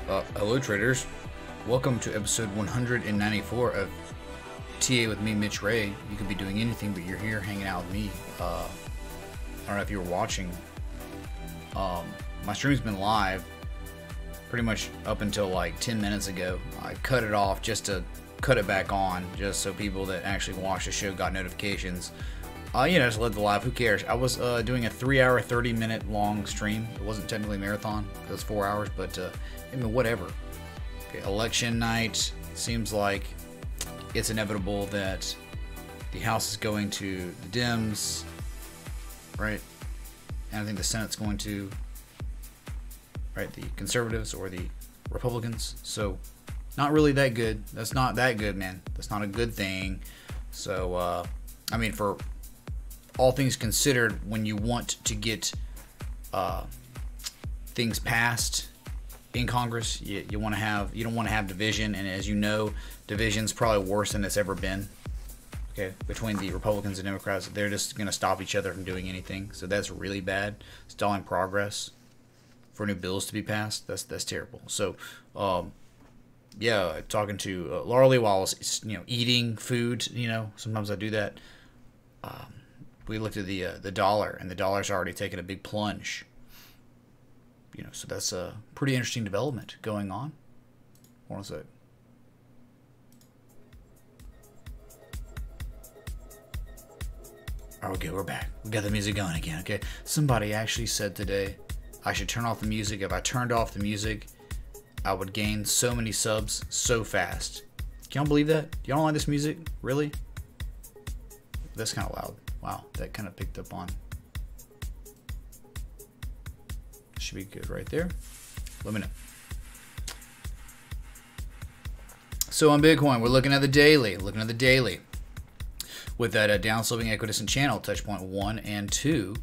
Hello traders, welcome to episode 194 of TA with me, Mitch Ray. You could be doing anything, but you're here hanging out with me. I don't know if you were watching. My stream's been live pretty much up until like 10 minutes ago. I cut it off just to cut it back on, just so people that actually watch the show got notifications. Just let the live, who cares? I was doing a 3-hour, 30-minute long stream. It wasn't technically a marathon, it was 4 hours, but I mean, whatever. Okay, election night, seems like it's inevitable that the House is going to the Dems, right? And I think the Senate's going to, right, the Conservatives or the Republicans. So, not really that good. That's not that good, man. That's not a good thing. So, I mean, for all things considered, when you want to get things passed in Congress, you don't want to have division, and as you know, division's probably worse than it's ever been. Okay, between the Republicans and Democrats, they're just going to stop each other from doing anything. So that's really bad. Stalling progress for new bills to be passed. That's terrible. So, yeah, talking to Laura Lee while I was eating food. Sometimes I do that. We looked at the dollar, and the dollar's already taken a big plunge. So that's a pretty interesting development going on. Hold on a sec. Okay, we're back. We got the music going again. Okay, somebody actually said today I should turn off the music. If I turned off the music, I would gain so many subs so fast. Can y'all believe that? Y'all don't like this music? Really? That's kind of loud. Wow, that kind of picked up on. Should be good right there. Let me know. So on Bitcoin, we're looking at the daily. With that downsloping equidistant channel, touch point 1 and 2.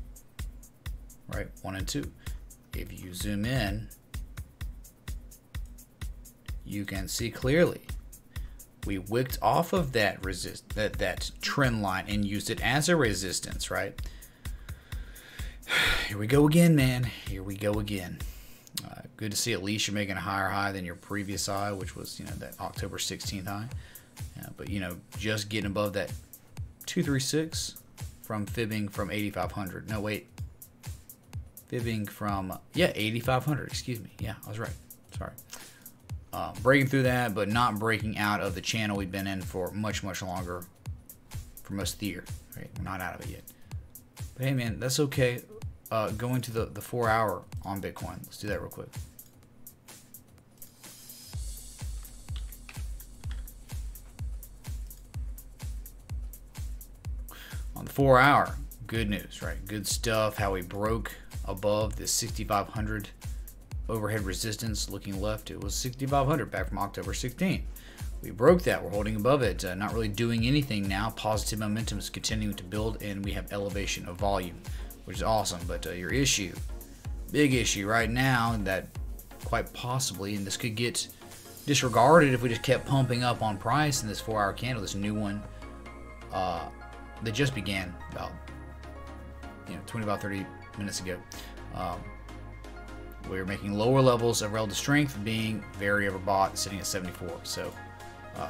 Right, 1 and 2. If you zoom in, you can see clearly. We wicked off of that that trend line and used it as a resistance, right? Here we go again, man. Here we go again. Good to see at least you're making a higher high than your previous high, which was that October 16th high. But just getting above that 236 from fibbing from 8,500. No, wait. Fibbing from 8,500. Excuse me. Yeah, I was right. Sorry. Breaking through that, but not breaking out of the channel we've been in for much longer, for most of the year. Right? We're not out of it yet. But hey, man, that's okay. Going to the 4 hour on Bitcoin. Let's do that real quick. On the 4 hour, good news, right? Good stuff. How we broke above the 6,500 overhead resistance. Looking left, it was 6,500 back from October 16th. We broke that. We're holding above it. Not really doing anything now. Positive momentum is continuing to build, and we have elevation of volume, which is awesome. But your issue, big issue right now, that quite possibly, and this could get disregarded if we just kept pumping up on price in this 4 hour candle, this new one that just began about 30 minutes ago. We're making lower levels of relative strength, being very overbought, sitting at 74. So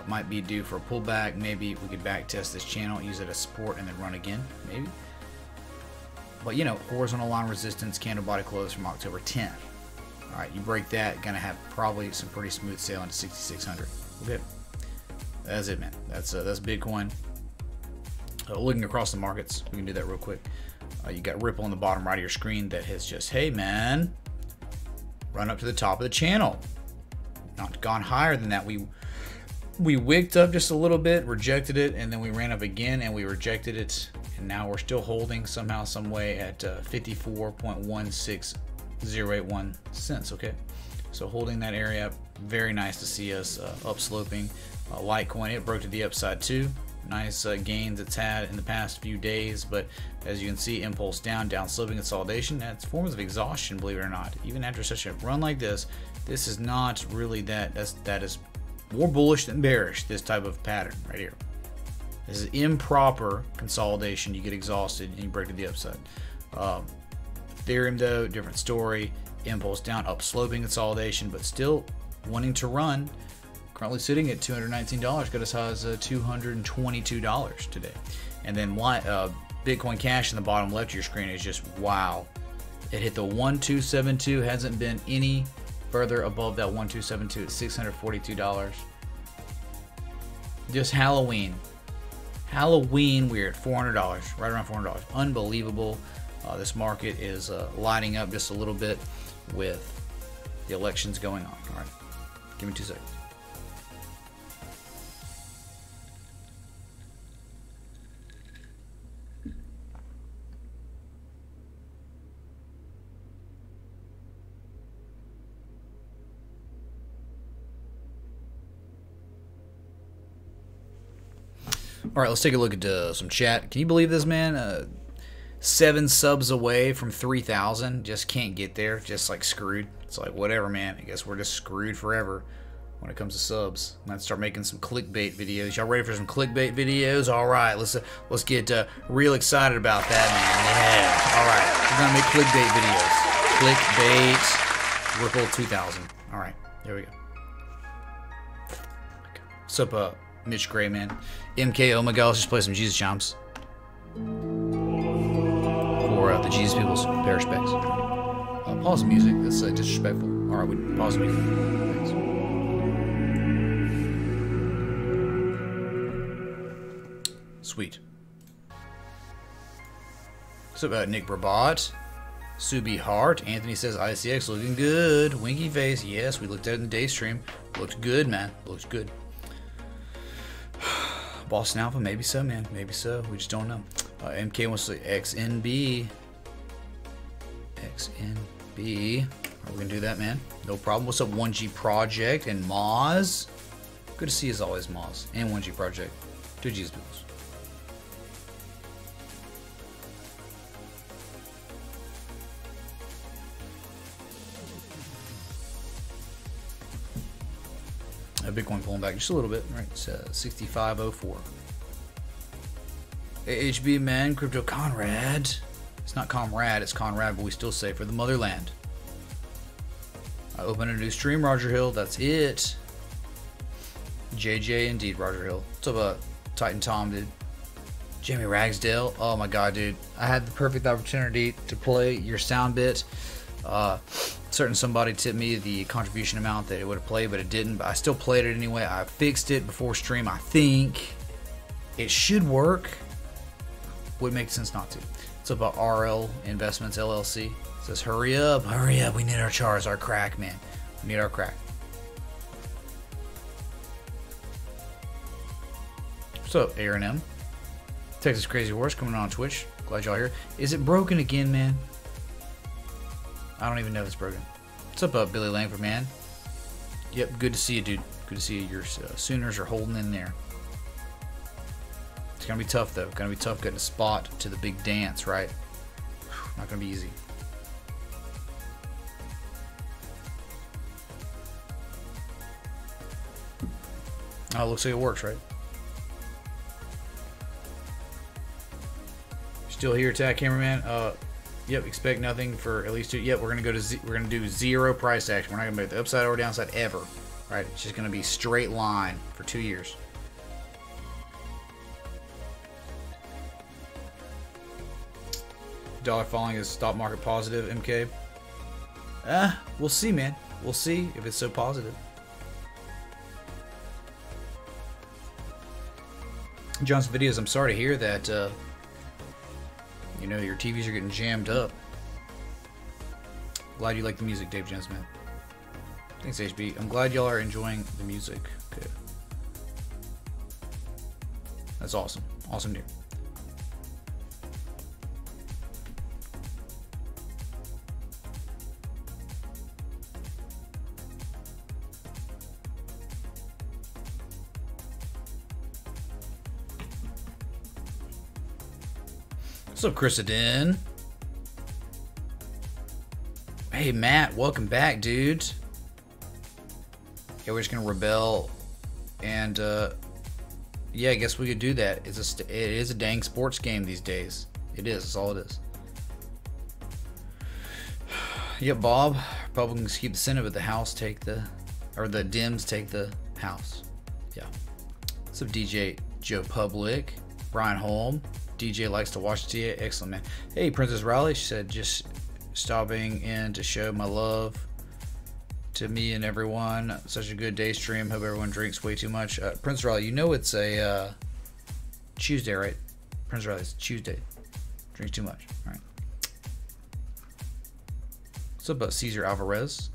might be due for a pullback. Maybe we could back test this channel, use it as support, and then run again. Maybe. But horizontal line resistance, candle body close from October 10th. All right, you break that, gonna have probably some pretty smooth sailing to 6,600. Okay, that's it, man. That's Bitcoin. Looking across the markets, we can do that real quick. You got Ripple on the bottom right of your screen that has just, hey man, run up to the top of the channel. Not gone higher than that. We wicked up just a little bit, rejected it, and then we ran up again and we rejected it, and now we're still holding somehow, some way at 54.16081 cents. Okay, so holding that area, very nice to see us upsloping. Litecoin, it broke to the upside too. Nice gains it's had in the past few days, but as you can see, impulse down sloping consolidation. That's forms of exhaustion, believe it or not. Even after such a run like this is not really that is more bullish than bearish, this type of pattern right here. This is improper consolidation. You get exhausted and you break to the upside. Ethereum though, different story. Impulse down, up sloping consolidation, but still wanting to run. Currently sitting at $219, got as high as $222 today. And then Bitcoin Cash in the bottom left of your screen is just wow. It hit the 1272, hasn't been any further above that 1272 at $642. Just Halloween, we're at $400, right around $400. Unbelievable. This market is lighting up just a little bit with the elections going on. All right, give me 2 seconds. All right, let's take a look at some chat. Can you believe this, man? 7 subs away from 3,000. Just can't get there. Just like screwed. It's like whatever, man. I guess we're just screwed forever when it comes to subs. Let's start making some clickbait videos. Y'all ready for some clickbait videos? All right, let's get real excited about that, man. Yeah. All right, we're gonna make clickbait videos. Clickbait. Ripple 2000. All right, there we go. What's up, Mitch Gray, man? MK, oh my god, let's just play some Jesus Chomps. For the Jesus People's pay respects. Pause the music, that's disrespectful. Alright, we pause the music. Thanks. Sweet. What's up, Nick Brabot? Subi Hart. Anthony says ICX looking good. Winky face. Yes, we looked at it in the day stream. Looked good, man. Looks good. Boston Alpha, maybe so, man. Maybe so. We just don't know. MK wants to XNB. XNB. Are we gonna do that, man? No problem. What's up, 1G Project and Moz? Good to see as always, Moz and 1G Project. 2G's bills. Bitcoin pulling back just a little bit, right? It's 65.04. AHB, man, Crypto Conrad. It's not Comrade, it's Conrad, but we still say for the motherland. I opened a new stream, Roger Hill. That's it. JJ, indeed, Roger Hill. What's up, Titan Tom, dude? Jamie Ragsdale. Oh my god, dude. I had the perfect opportunity to play your sound bit. Certain somebody tipped me the contribution amount that it would have played, but it didn't. But I still played it anyway. I fixed it before stream. I think it should work. Would make sense not to. It's about RL Investments LLC. It says, hurry up, hurry up. We need our chars, our crack, man. We need our crack. What's up, Aaron M? Texas Crazy Horse coming on Twitch. Glad y'all here. Is it broken again, man? I don't even know if it's broken. What's up, Billy Langford, man? Yep, good to see you, dude. Good to see you. Your Sooners are holding in there. It's going to be tough, though. Going to be tough getting a spot to the big dance, right? Not going to be easy. Oh, it looks like it works, right? Still here, Attack Cameraman. Yep, expect nothing for at least 2. Yep, we're gonna go to we're gonna do 0 price action. We're not gonna make the upside or downside ever. Right? It's just gonna be straight line for 2 years. Dollar falling is stock market positive, MK. We'll see, man. We'll see if it's so positive. John's videos. I'm sorry to hear that. You know, your TVs are getting jammed up. Glad you like the music, Dave Jones, man. Thanks, HB. I'm glad y'all are enjoying the music. Okay. That's awesome. Awesome news. What's up, Chrisadin? Hey, Matt, welcome back, dude. Yeah, we're just gonna rebel, and yeah, I guess we could do that. It is a dang sports game these days. It is. That's all it is. Yep, Bob. Republicans keep the Senate, but the House take the or the Dems take the House. Yeah. What's up, DJ Joe Public, Brian Holm? DJ likes to watch TA. Excellent, man. Hey, Princess Riley. She said just stopping in to show my love to me and everyone. Such a good day stream. Hope everyone drinks way too much. Princess Riley, you know it's a Tuesday, right? Princess Riley, it's Tuesday. Drinks too much. All right. What's up about Cesar Alvarez?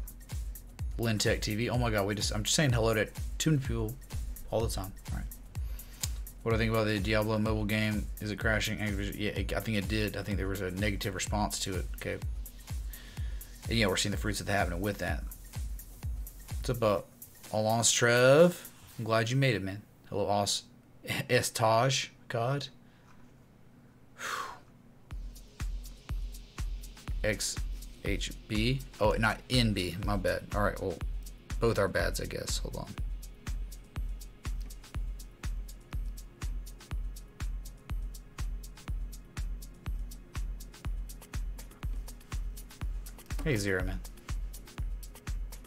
Lintech TV. Oh my God, I'm just saying hello to too many people all the time. All right. What do I think about the Diablo mobile game? Is it crashing? Yeah, I think it did. I think there was a negative response to it. Okay. And yeah, we're seeing the fruits of that happening with that. What's up about Alonce Trev? I'm glad you made it, man. Hello, Os Estage. God. XHB. Oh, not NB. My bad. All right. Well, both are bads, I guess. Hold on. Hey, Zero, man.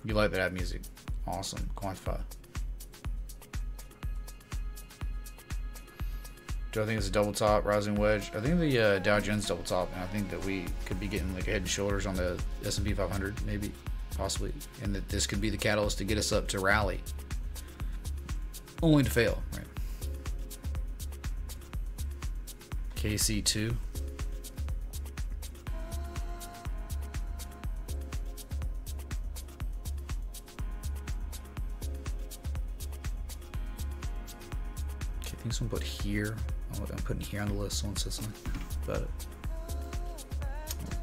You like that music. Awesome. Quantify. Do I think it's a double top, rising wedge? I think the Dow Jones double top, and I think that we could be getting like head and shoulders on the S&P 500, maybe, possibly, and that this could be the catalyst to get us up to rally. Only to fail, right? KC2. I think someone put here. Oh, I'm putting here on the list. Someone said something about it.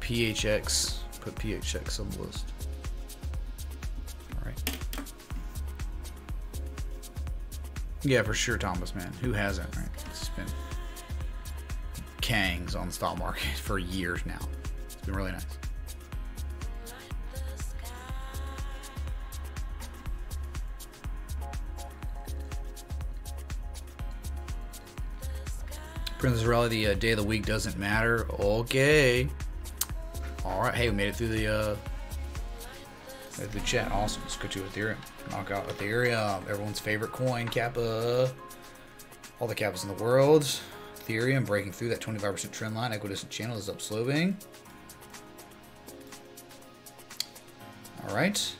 PHX. Put PHX on the list. Alright. Yeah, for sure, Thomas, man. Who hasn't, right? It's been Kangs on the stock market for years now. It's been really nice. Princess Rally, the day of the week doesn't matter. Okay. Alright, hey, we made it through the chat. Awesome. Let's go to Ethereum. Knock out Ethereum. Everyone's favorite coin, Kappa. All the Kappas in the world. Ethereum breaking through that 25% trend line. Equidistant channel is up sloping. Alright.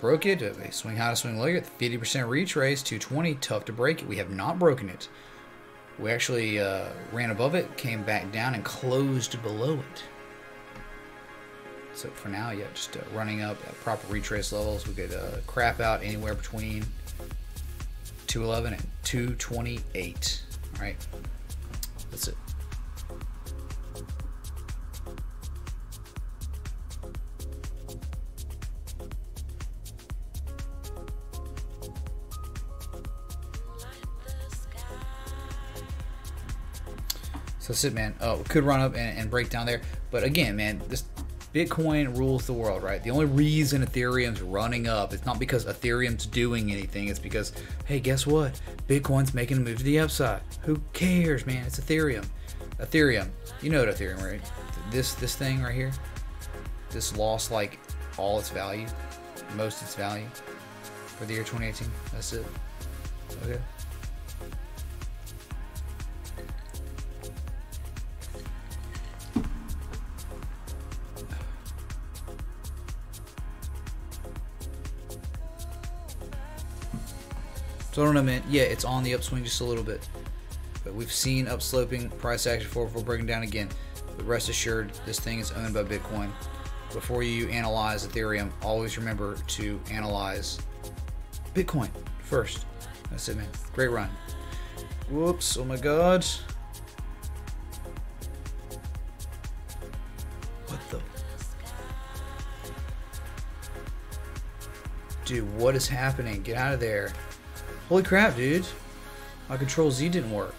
Broke it. A swing high to swing low. 50% retrace. 220. Tough to break it. We have not broken it. We actually ran above it, came back down, and closed below it. So for now, yeah, just running up at proper retrace levels. We could crap out anywhere between 211 and 228. All right, that's it. So that's it, man. Oh, we could run up and break down there. But again, man, this Bitcoin rules the world, right? The only reason Ethereum's running up, it's not because Ethereum's doing anything. It's because, hey, guess what? Bitcoin's making a move to the upside. Who cares, man? It's Ethereum. Ethereum. You know what Ethereum, right? This thing right here. This lost like all its value. Most its value for the year 2018. That's it. Okay. So I don't know, man. Yeah, it's on the upswing just a little bit. But we've seen upsloping price action for breaking down again. But rest assured, this thing is owned by Bitcoin. Before you analyze Ethereum, always remember to analyze Bitcoin first. That's it, man. Great run. Whoops. Oh, my God. What the? Dude, what is happening? Get out of there. Holy crap, dude. My Control Z didn't work.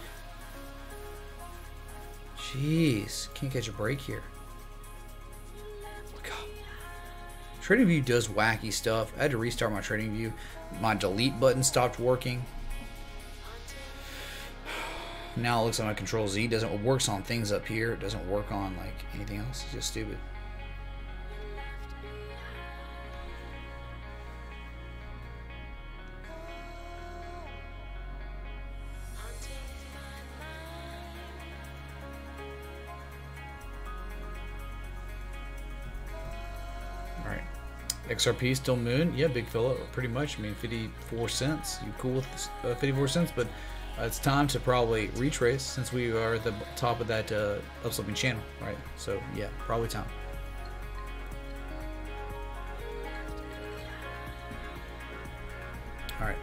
Jeez. Can't catch a break here. God. TradingView does wacky stuff. I had to restart my TradingView. My delete button stopped working. Now it looks like my Control Z doesn't works on things up here. It doesn't work on like anything else. It's just stupid. XRP still moon. Yeah, big fella, pretty much. I mean, 54 cents. You cool with 54 cents? But it's time to probably retrace since we are at the top of that upsloping channel, right? So yeah, probably time. All right.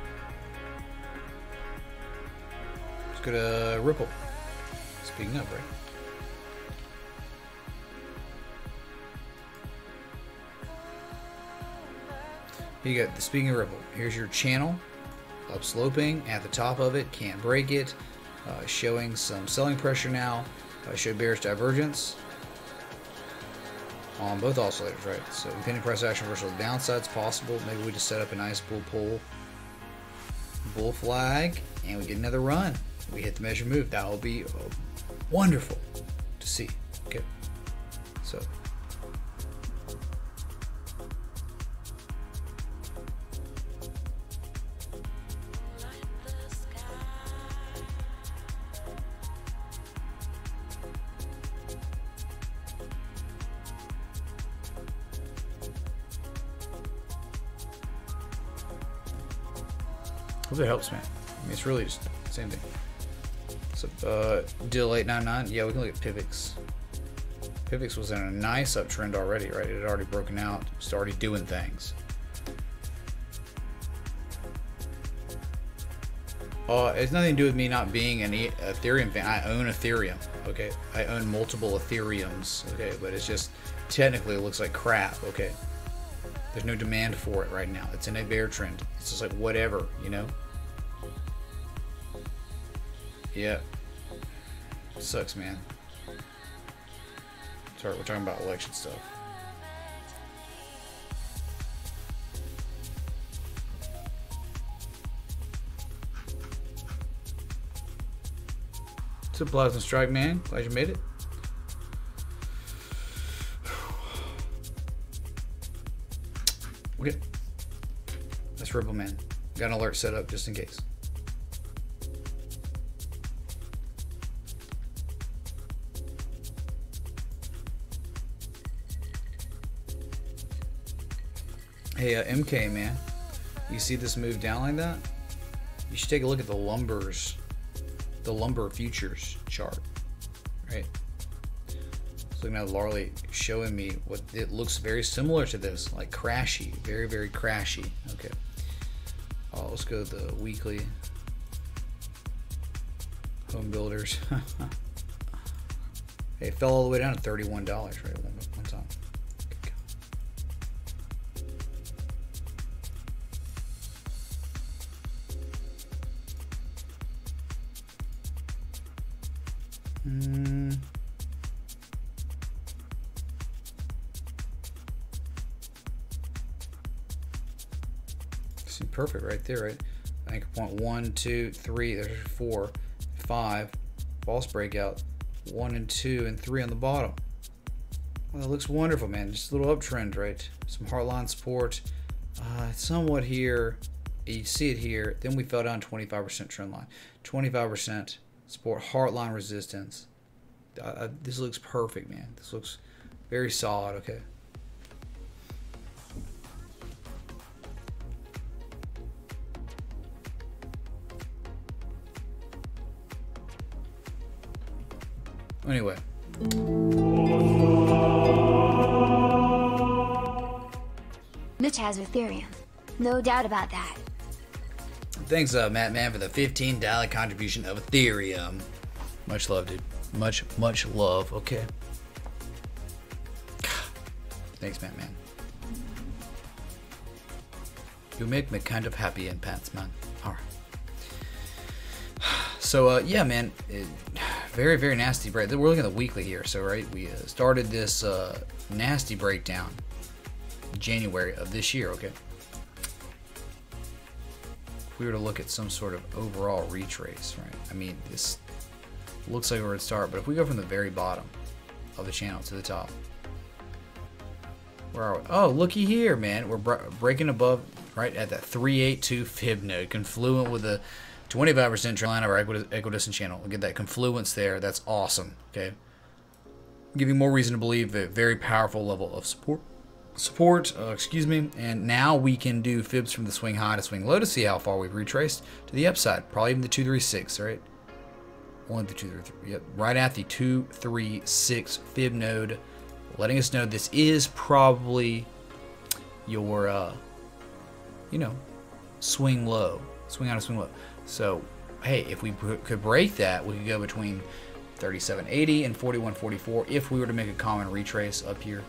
Let's go to Ripple. Speaking of, right? You got, speaking of Ripple, here's your channel, upsloping at the top of it, can't break it, showing some selling pressure now, show bearish divergence on both oscillators, right? So impending price action versus the downside's possible. Maybe we just set up a nice bull flag, and we get another run. We hit the measure move. That will be wonderful to see. Okay, so. Hope that helps, man. I mean, it's really just the same thing. So, deal 899. Yeah, we can look at Pivx. Pivx was in a nice uptrend already, right? It had already broken out. It's already doing things. It's nothing to do with me not being an Ethereum fan. I own Ethereum, okay? I own multiple Ethereums, okay? But it's just, technically, it looks like crap, okay? There's no demand for it right now. It's in a bear trend. It's just like whatever, you know? Yeah. Sucks, man. Sorry, we're talking about election stuff. What's up, Plasma Strike, man? Glad you made it. Okay. That's Ripple, man. Got an alert set up just in case. Hey, MK, man. You see this move down like that? You should take a look at the lumber futures chart, right? So looking at Larley showing me what it looks very similar to this, like crashy, very, very crashy. Okay. Let's go to the weekly home builders. Hey, it fell all the way down to $31, right? One time. See, perfect right there, right? Anchor point 1, 2, 3. There's 4, 5. False breakout. 1 and 2 and 3 on the bottom. Well, that looks wonderful, man. Just a little uptrend, right? Some heartline support. Somewhat here. You see it here. Then we fell down 25% trend line. 25% support, heartline resistance. This looks perfect, man. This looks very solid. Okay. Anyway. Mitch has Ethereum. No doubt about that. Thanks, Matt, man, for the $15 contribution of Ethereum. Much love, dude. Much love. Okay. Thanks, Matt, man. You make me kind of happy in pants, man. All right. So, yeah, man. Very, very nasty break. We're looking at the weekly here. So, right, we started this nasty breakdown in January of this year, okay? If we were to look at some sort of overall retrace, right? I mean, this looks like where it start, but if we go from the very bottom of the channel to the top, where are we? Oh, looky here, man. We're breaking above, right, at that 382 fib node, confluent with a 25% trend line of our equidistant channel. We'll get that confluence there. That's awesome, okay? Giving more reason to believe a very powerful level of support. support, excuse me, and now we can do fibs from the swing high to swing low to see how far we've retraced to the upside. Probably even the 236, right? Only the 233. Yep, right at the 236 fib node, letting us know this is probably your, you know, swing low, swing high to swing low. So, hey, if we could break that, we could go between 37.80 and 41.44 if we were to make a common retrace up here.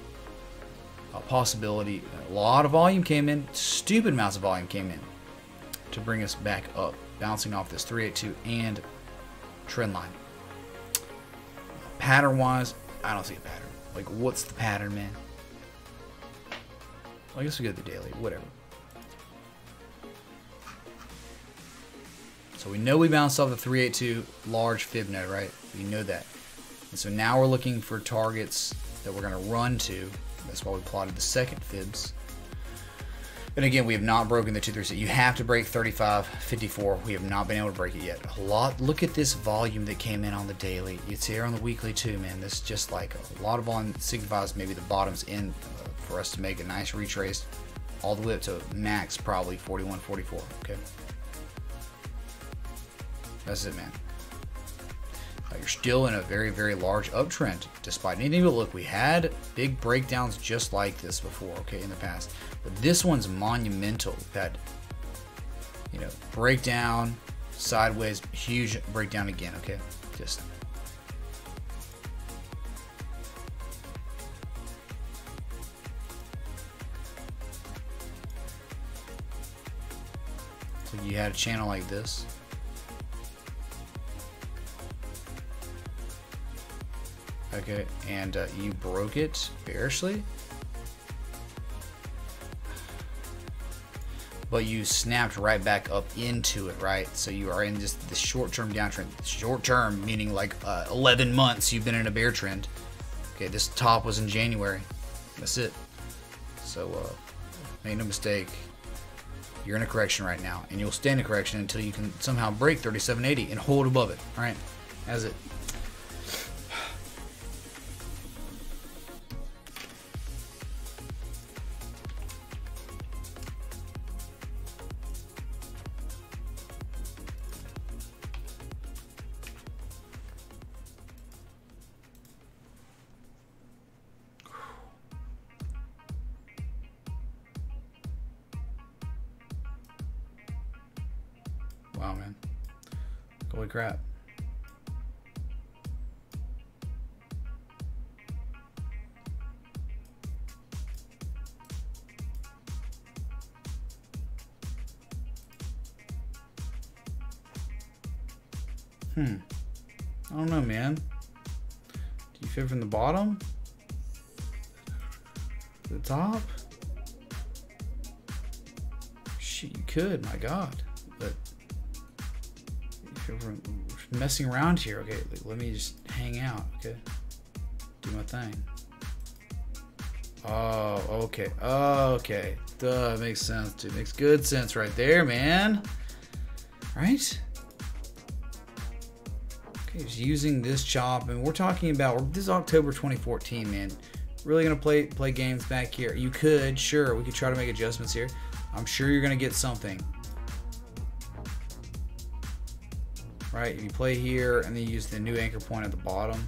A possibility. A lot of volume came in, stupid amounts of volume came in to bring us back up, bouncing off this 382 and trend line. Pattern wise, I don't see a pattern. Like, what's the pattern, man? Well, I guess we go to the daily, whatever. So we know we bounced off the 382 large fib node, right? We know that. And so now we're looking for targets that we're going to run to. That's why we plotted the second fibs. And again, we have not broken the 236. You have to break 35.54. We have not been able to break it yet. A lot. Look at this volume that came in on the daily. It's here on the weekly too, man. This is just like a lot of volume signifies maybe the bottom's in for us to make a nice retrace all the way up to max probably 41.44. Okay. That's it, man. You're still in a very, very large uptrend despite anything. But look, we had big breakdowns just like this before, okay, in the past. But this one's monumental. We've had, you know, breakdown, sideways, huge breakdown again, okay? Just. So you had a channel like this. Okay, and you broke it bearishly, but you snapped right back up into it, right? So you are in just the short-term downtrend. Short-term meaning like 11 months you've been in a bear trend. Okay, this top was in January. That's it. So make no mistake, you're in a correction right now, and you'll stay in a correction until you can somehow break 37.80 and hold above it. All right, that's it. Wow, man. Holy crap. I don't know, man. Do you fit from the bottom to the top? Shit, you could, my God. But we're messing around here. Okay, let me just hang out. Okay, do my thing. Oh, okay. Okay. Duh, makes sense, dude. Makes good sense right there, man. Right? Okay, just using this chop, and we're talking about this is October 2014, man. Really gonna play games back here? You could, sure. We could try to make adjustments here. I'm sure you're gonna get something. Right? If you play here and then you use the new anchor point at the bottom,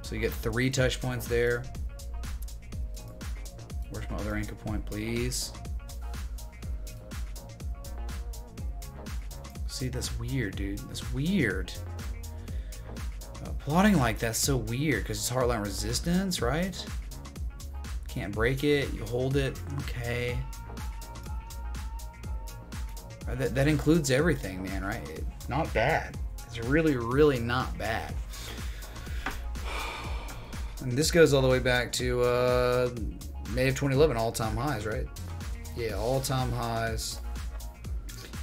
so you get 3 touch points there. Where's my other anchor point, please? See, that's weird, dude. That's weird. Plotting like that's so weird because it's heartline resistance, right? Can't break it. You hold it. Okay. That includes everything, man, right? Not bad. It's really, really not bad. And this goes all the way back to May of 2011, all-time highs, right? Yeah, all-time highs.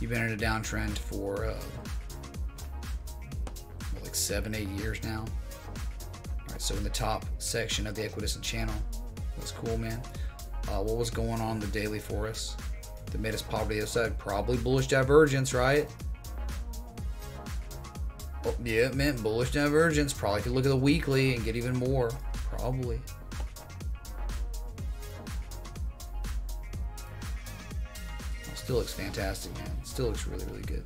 You've been in a downtrend for like 7-8 years now. All right, so in the top section of the equidistant channel, that's cool, man. What was going on the daily for us that made us pop to the other side? Probably bullish divergence, right? Oh, yeah, it meant bullish divergence. Probably could look at the weekly and get even more. Probably. Still looks fantastic, man. Still looks really, really good.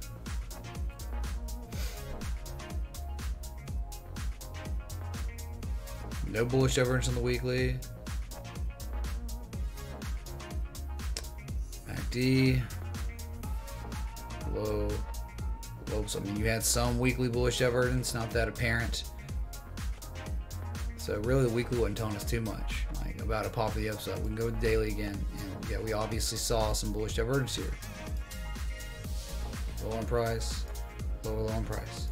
No bullish divergence on the weekly. MACD. Low. Lows. I mean, you had some weekly bullish divergence, not that apparent. So really, the weekly wasn't telling us too much, like about a pop of the upside. We can go with the daily again, and yeah, we obviously saw some bullish divergence here. Low on price, low on price.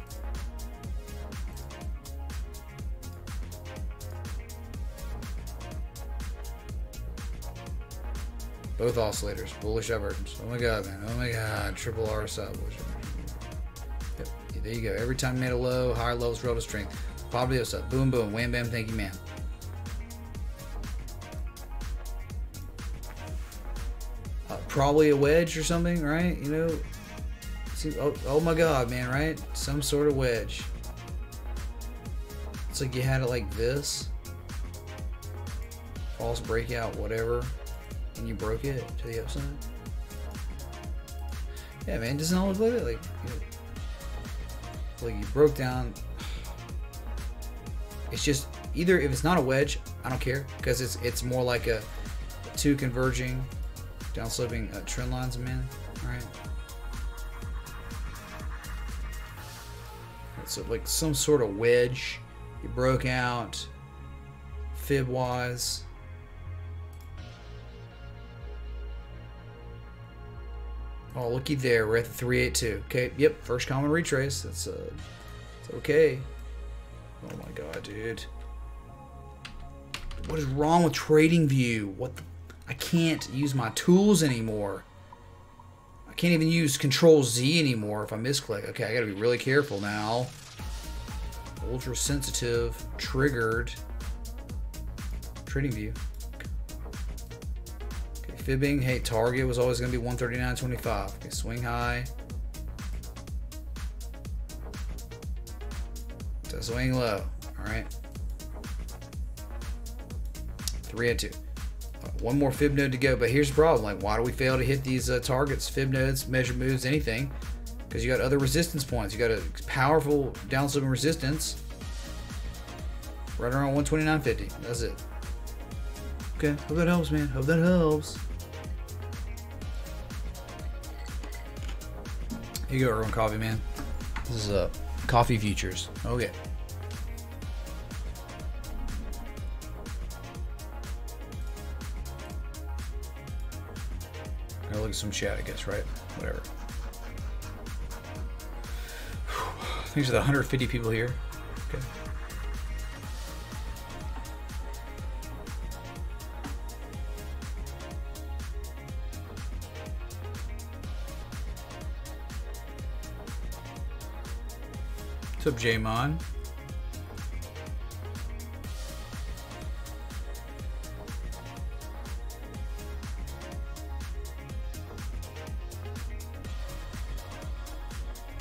Both oscillators, bullish divergence. Oh my god, man. Oh my god. Triple RSI bullish divergence. Yep. Yeah, there you go. Every time you made a low, higher lows, relative strength. Pop the upside. Boom, boom. Wham, bam. Thank you, man. Probably a wedge or something, right? You know? See, oh my god, man, right? Some sort of wedge. It's like you had it like this. False breakout, whatever. And you broke it to the upside. Yeah, man, doesn't always look like like you broke down. It's just either if it's not a wedge, I don't care, because it's more like a two converging, down sloping trend lines, man. All right. So like some sort of wedge, you broke out, fib wise. Oh, looky there. We're at the 382. Okay, yep. First common retrace. That's it's okay. Oh my god, dude. What is wrong with TradingView? What the, I can't use my tools anymore. I can't even use Control Z anymore if I misclick. Okay, I gotta be really careful now. Ultra sensitive, triggered. TradingView. Fibbing, hey, target was always going to be 139.25. Okay, swing high. To swing low. All right. 302. One more fib node to go, but here's the problem. Like, why do we fail to hit these targets, fib nodes, measure moves, anything? Because you got other resistance points. You got a powerful downsloping resistance right around 129.50. That's it. Okay, hope that helps, man. Hope that helps. Here you go, Irwin Coffee, man. This is coffee futures. Okay. Gotta look at some chat, I guess, right? Whatever. Thanks for the 150 people here. Okay. What's up, J-Mon?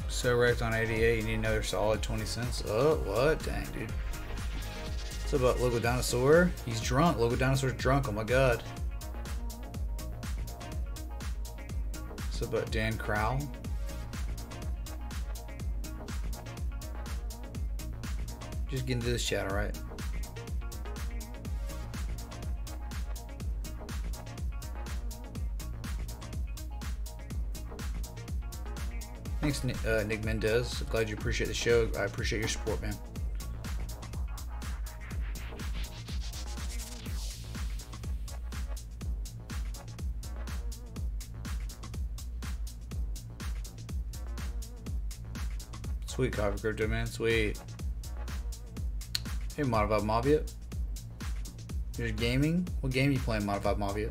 So wrecked on 88, you need another solid 20 cents. Oh, what? Dang, dude. What's about Logo Dinosaur? He's drunk. Logo Dinosaur's drunk. Oh my god. What's about Dan Crowell? Just get into this chat, alright? Thanks, Nick Mendez. Glad you appreciate the show. I appreciate your support, man. Sweet coffee, crypto, man. Sweet. Hey, Modified Mafia. You're gaming? What game are you playing, Modified Mafia?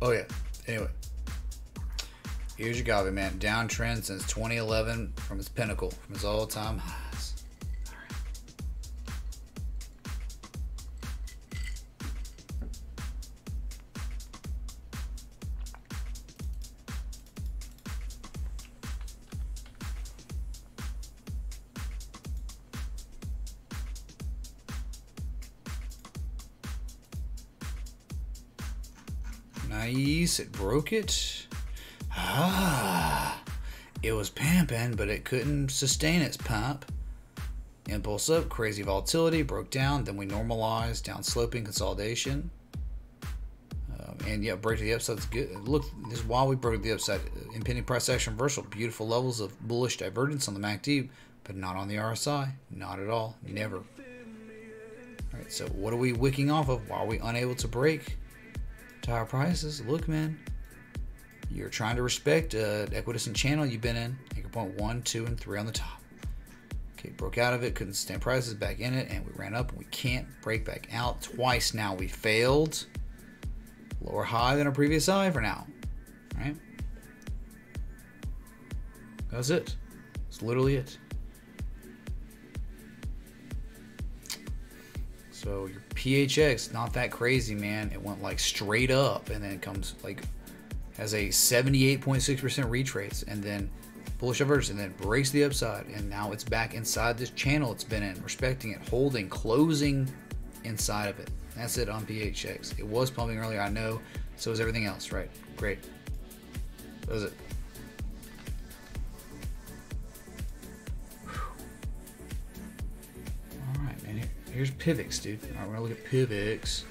Oh yeah. Anyway. Here's your Agave, man. Downtrend since 2011 from its pinnacle, from its all-time highs. Nice. It broke it. Ah. It was pumping, but it couldn't sustain its pump. Impulse up, crazy volatility, broke down. Then we normalized, down sloping, consolidation. And yeah, break to the upside is good. Look, this is why we broke the upside. Impending price action reversal. Beautiful levels of bullish divergence on the MACD, but not on the RSI. Not at all. Never. Alright, so what are we wicking off of? Why are we unable to break to higher prices? Look, man. You're trying to respect equidistant channel you've been in. Anchor point 1, 2, and 3 on the top. Okay, broke out of it, couldn't sustain prices, back in it, and we ran up, and we can't break back out. Twice now we failed. Lower high than our previous high for now. All right? That's it. That's literally it. So your PHX, not that crazy, man. It went like straight up, and then it comes like, has a 78.6% retrace, and then bullish divergence, and then breaks the upside, and now it's back inside this channel it's been in, respecting it, holding, closing inside of it. That's it on PHX. It was pumping earlier, I know. So is everything else, right? Great. That was it. All right, man. Here's PIVX, dude. All right, we're gonna look at PIVX.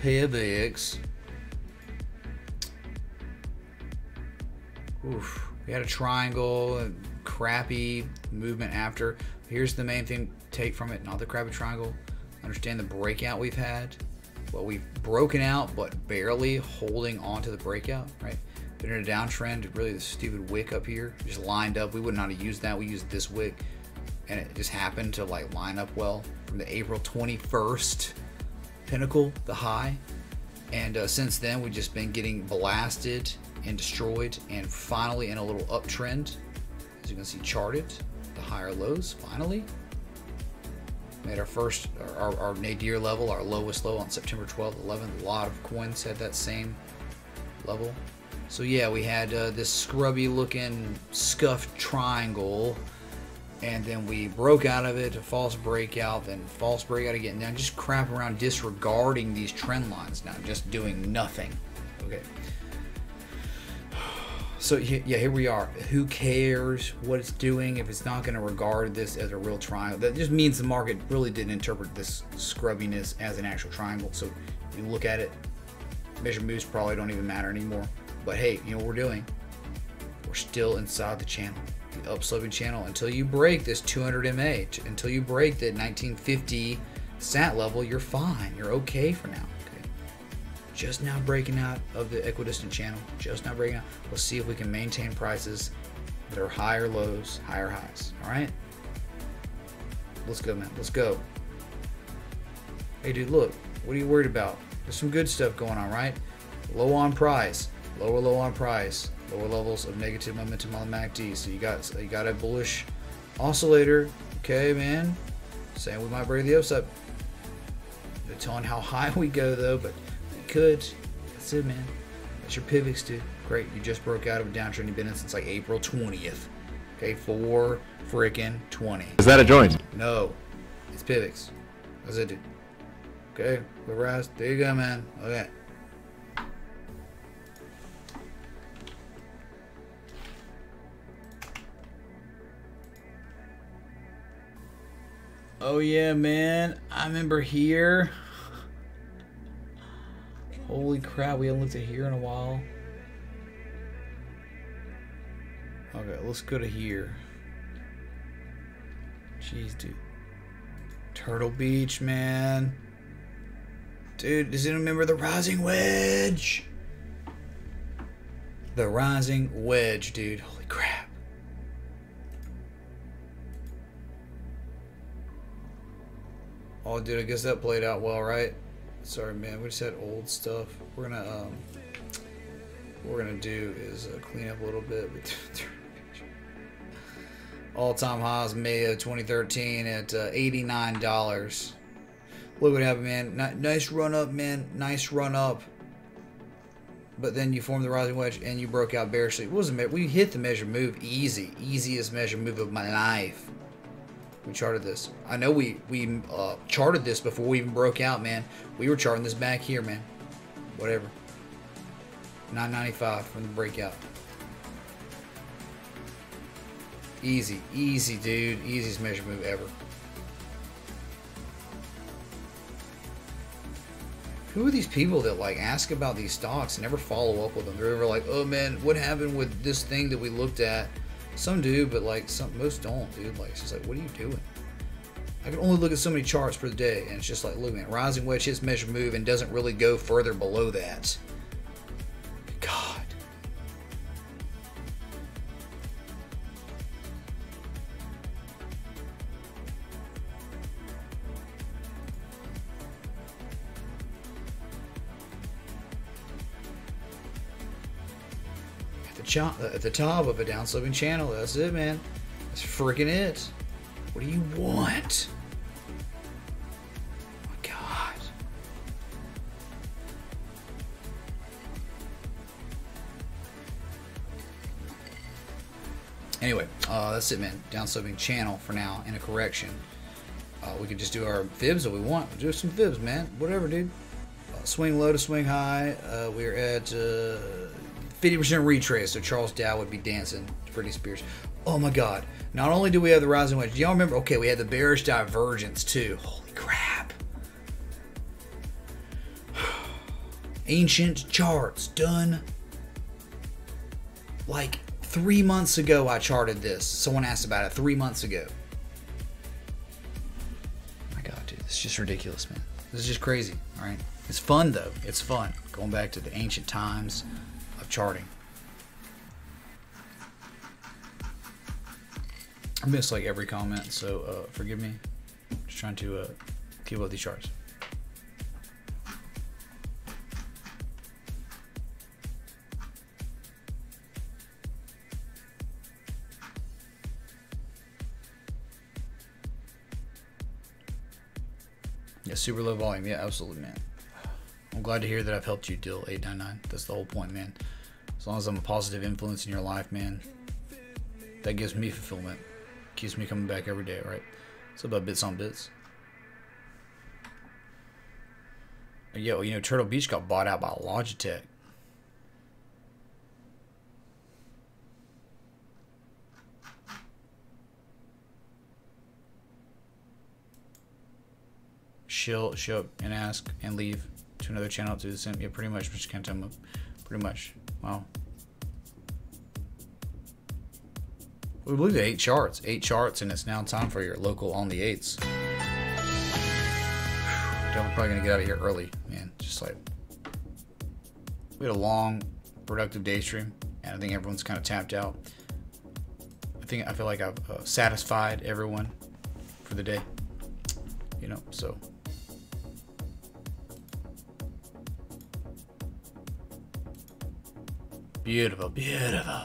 PIVX. Oof. We had a triangle, a crappy movement after. Here's the main thing take from it, not the crappy triangle. Understand the breakout we've had. Well, we've broken out, but barely holding on to the breakout, right? Been in a downtrend, really the stupid wick up here, just lined up. We would not have used that. We used this wick, and it just happened to like line up well from the April 21st pinnacle, the high. And since then, we've just been getting blasted and destroyed, and finally in a little uptrend. As you can see charted, the higher lows, finally. Made our first, our nadir level, our lowest low on September 12th, 11th. A lot of coins had that same level. So yeah, we had this scrubby looking scuffed triangle, and then we broke out of it, a false breakout, then false breakout again. Now just crap around disregarding these trend lines now, just doing nothing. Okay. So yeah, here we are. Who cares what it's doing if it's not going to regard this as a real triangle? That just means the market really didn't interpret this scrubbiness as an actual triangle. So you look at it, measure moves probably don't even matter anymore. But hey, you know what we're doing? We're still inside the channel, the upsloping channel, until you break this 200 MA, until you break the 1950 SAT level. You're fine. You're okay for now. Just now breaking out of the equidistant channel. Just now breaking out. Let's see if we can maintain prices that are higher lows, higher highs. All right? Let's go, man. Let's go. Hey, dude, look. What are you worried about? There's some good stuff going on, right? Low on price. Lower low on price. Lower levels of negative momentum on the MACD. So you got a bullish oscillator. Okay, man. Saying we might break the upside. They're telling how high we go, though, but could. That's it, man. That's your PIVX, dude. Great. You just broke out of a downtrend you've been in since like April 20th. Okay, 4 freaking 20. Is that a joint? No. It's PIVX. That's it, dude. Okay, the rest. There you go, man. Okay. Oh yeah, man. I remember here. Holy crap, we haven't looked at here in a while. Okay, let's go to here. Jeez, dude. Turtle Beach, man. Dude, does anyone remember the rising wedge? The rising wedge, dude. Holy crap. Oh, dude, I guess that played out well, right? Sorry, man. We just had old stuff. We're gonna what we're gonna do is clean up a little bit. All-time highs May of 2013 at $89. Look what happened, man. Nice run up, man. Nice run up. But then you formed the rising wedge and you broke out bearishly. It wasn't. We hit the measure move easy. Easiest measure move of my life. We charted this. I know we charted this before we even broke out, man. We were charting this back here, man. Whatever. 995 from the breakout. Easy, easy, dude. Easiest measure move ever. Who are these people that like ask about these stocks and never follow up with them? They're ever like, oh man, what happened with this thing that we looked at? Some do, but like most don't, dude. Like it's just like, what are you doing? I can only look at so many charts per day, and it's just like, look, man, rising wedge hits measure move and doesn't really go further below that. God. At the top of a downsloping channel, that's it, man. That's freaking it. What do you want? Oh my God. Anyway, that's it, man. Downsloping channel for now in a correction. We could just do our fibs if we want. We'll do some fibs, man. Whatever, dude. Swing low to swing high. We're at 50% retrace, so Charles Dow would be dancing to Britney Spears. Oh my God. Not only do we have the rising wedge, do y'all remember? Okay, we had the bearish divergence too. Holy crap. Ancient charts done. Like 3 months ago I charted this. Someone asked about it 3 months ago. My God, dude, this is just ridiculous, man. This is just crazy, all right? It's fun though. It's fun. Going back to the ancient times of charting. I missed like every comment, so forgive me. Just trying to keep up with these charts. Yeah, super low volume. Yeah, absolutely, man. I'm glad to hear that I've helped you, Dill 899. That's the whole point, man. As long as I'm a positive influence in your life, man, that gives me fulfillment. Keeps me coming back every day, right? It's about bits on bits. Yeah, well, you know, Turtle Beach got bought out by Logitech. She'll show up and ask and leave to another channel to the same. Yeah, pretty much. Just can't tell them. Pretty much. Wow. We looked at 8 charts, and it's now time for your local on the 8s. I'm probably gonna get out of here early, man. Just like we had a long, productive day stream, and I think everyone's kind of tapped out. I feel like I've satisfied everyone for the day, you know. So beautiful, beautiful.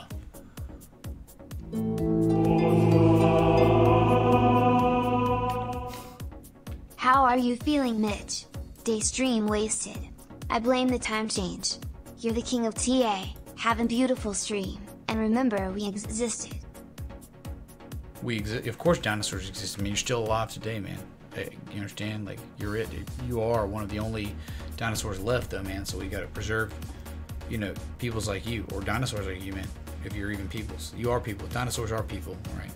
How are you feeling, Mitch? Day stream wasted. I blame the time change. You're the king of TA, have a beautiful stream, and remember we existed. We exist, of course dinosaurs exist. I mean, you're still alive today, man. Hey, you understand? Like, you're it, dude. You are one of the only dinosaurs left, though, man, so we gotta preserve, you know, peoples like you, or dinosaurs like you, man, if you're even peoples. You are people. Dinosaurs are people, right?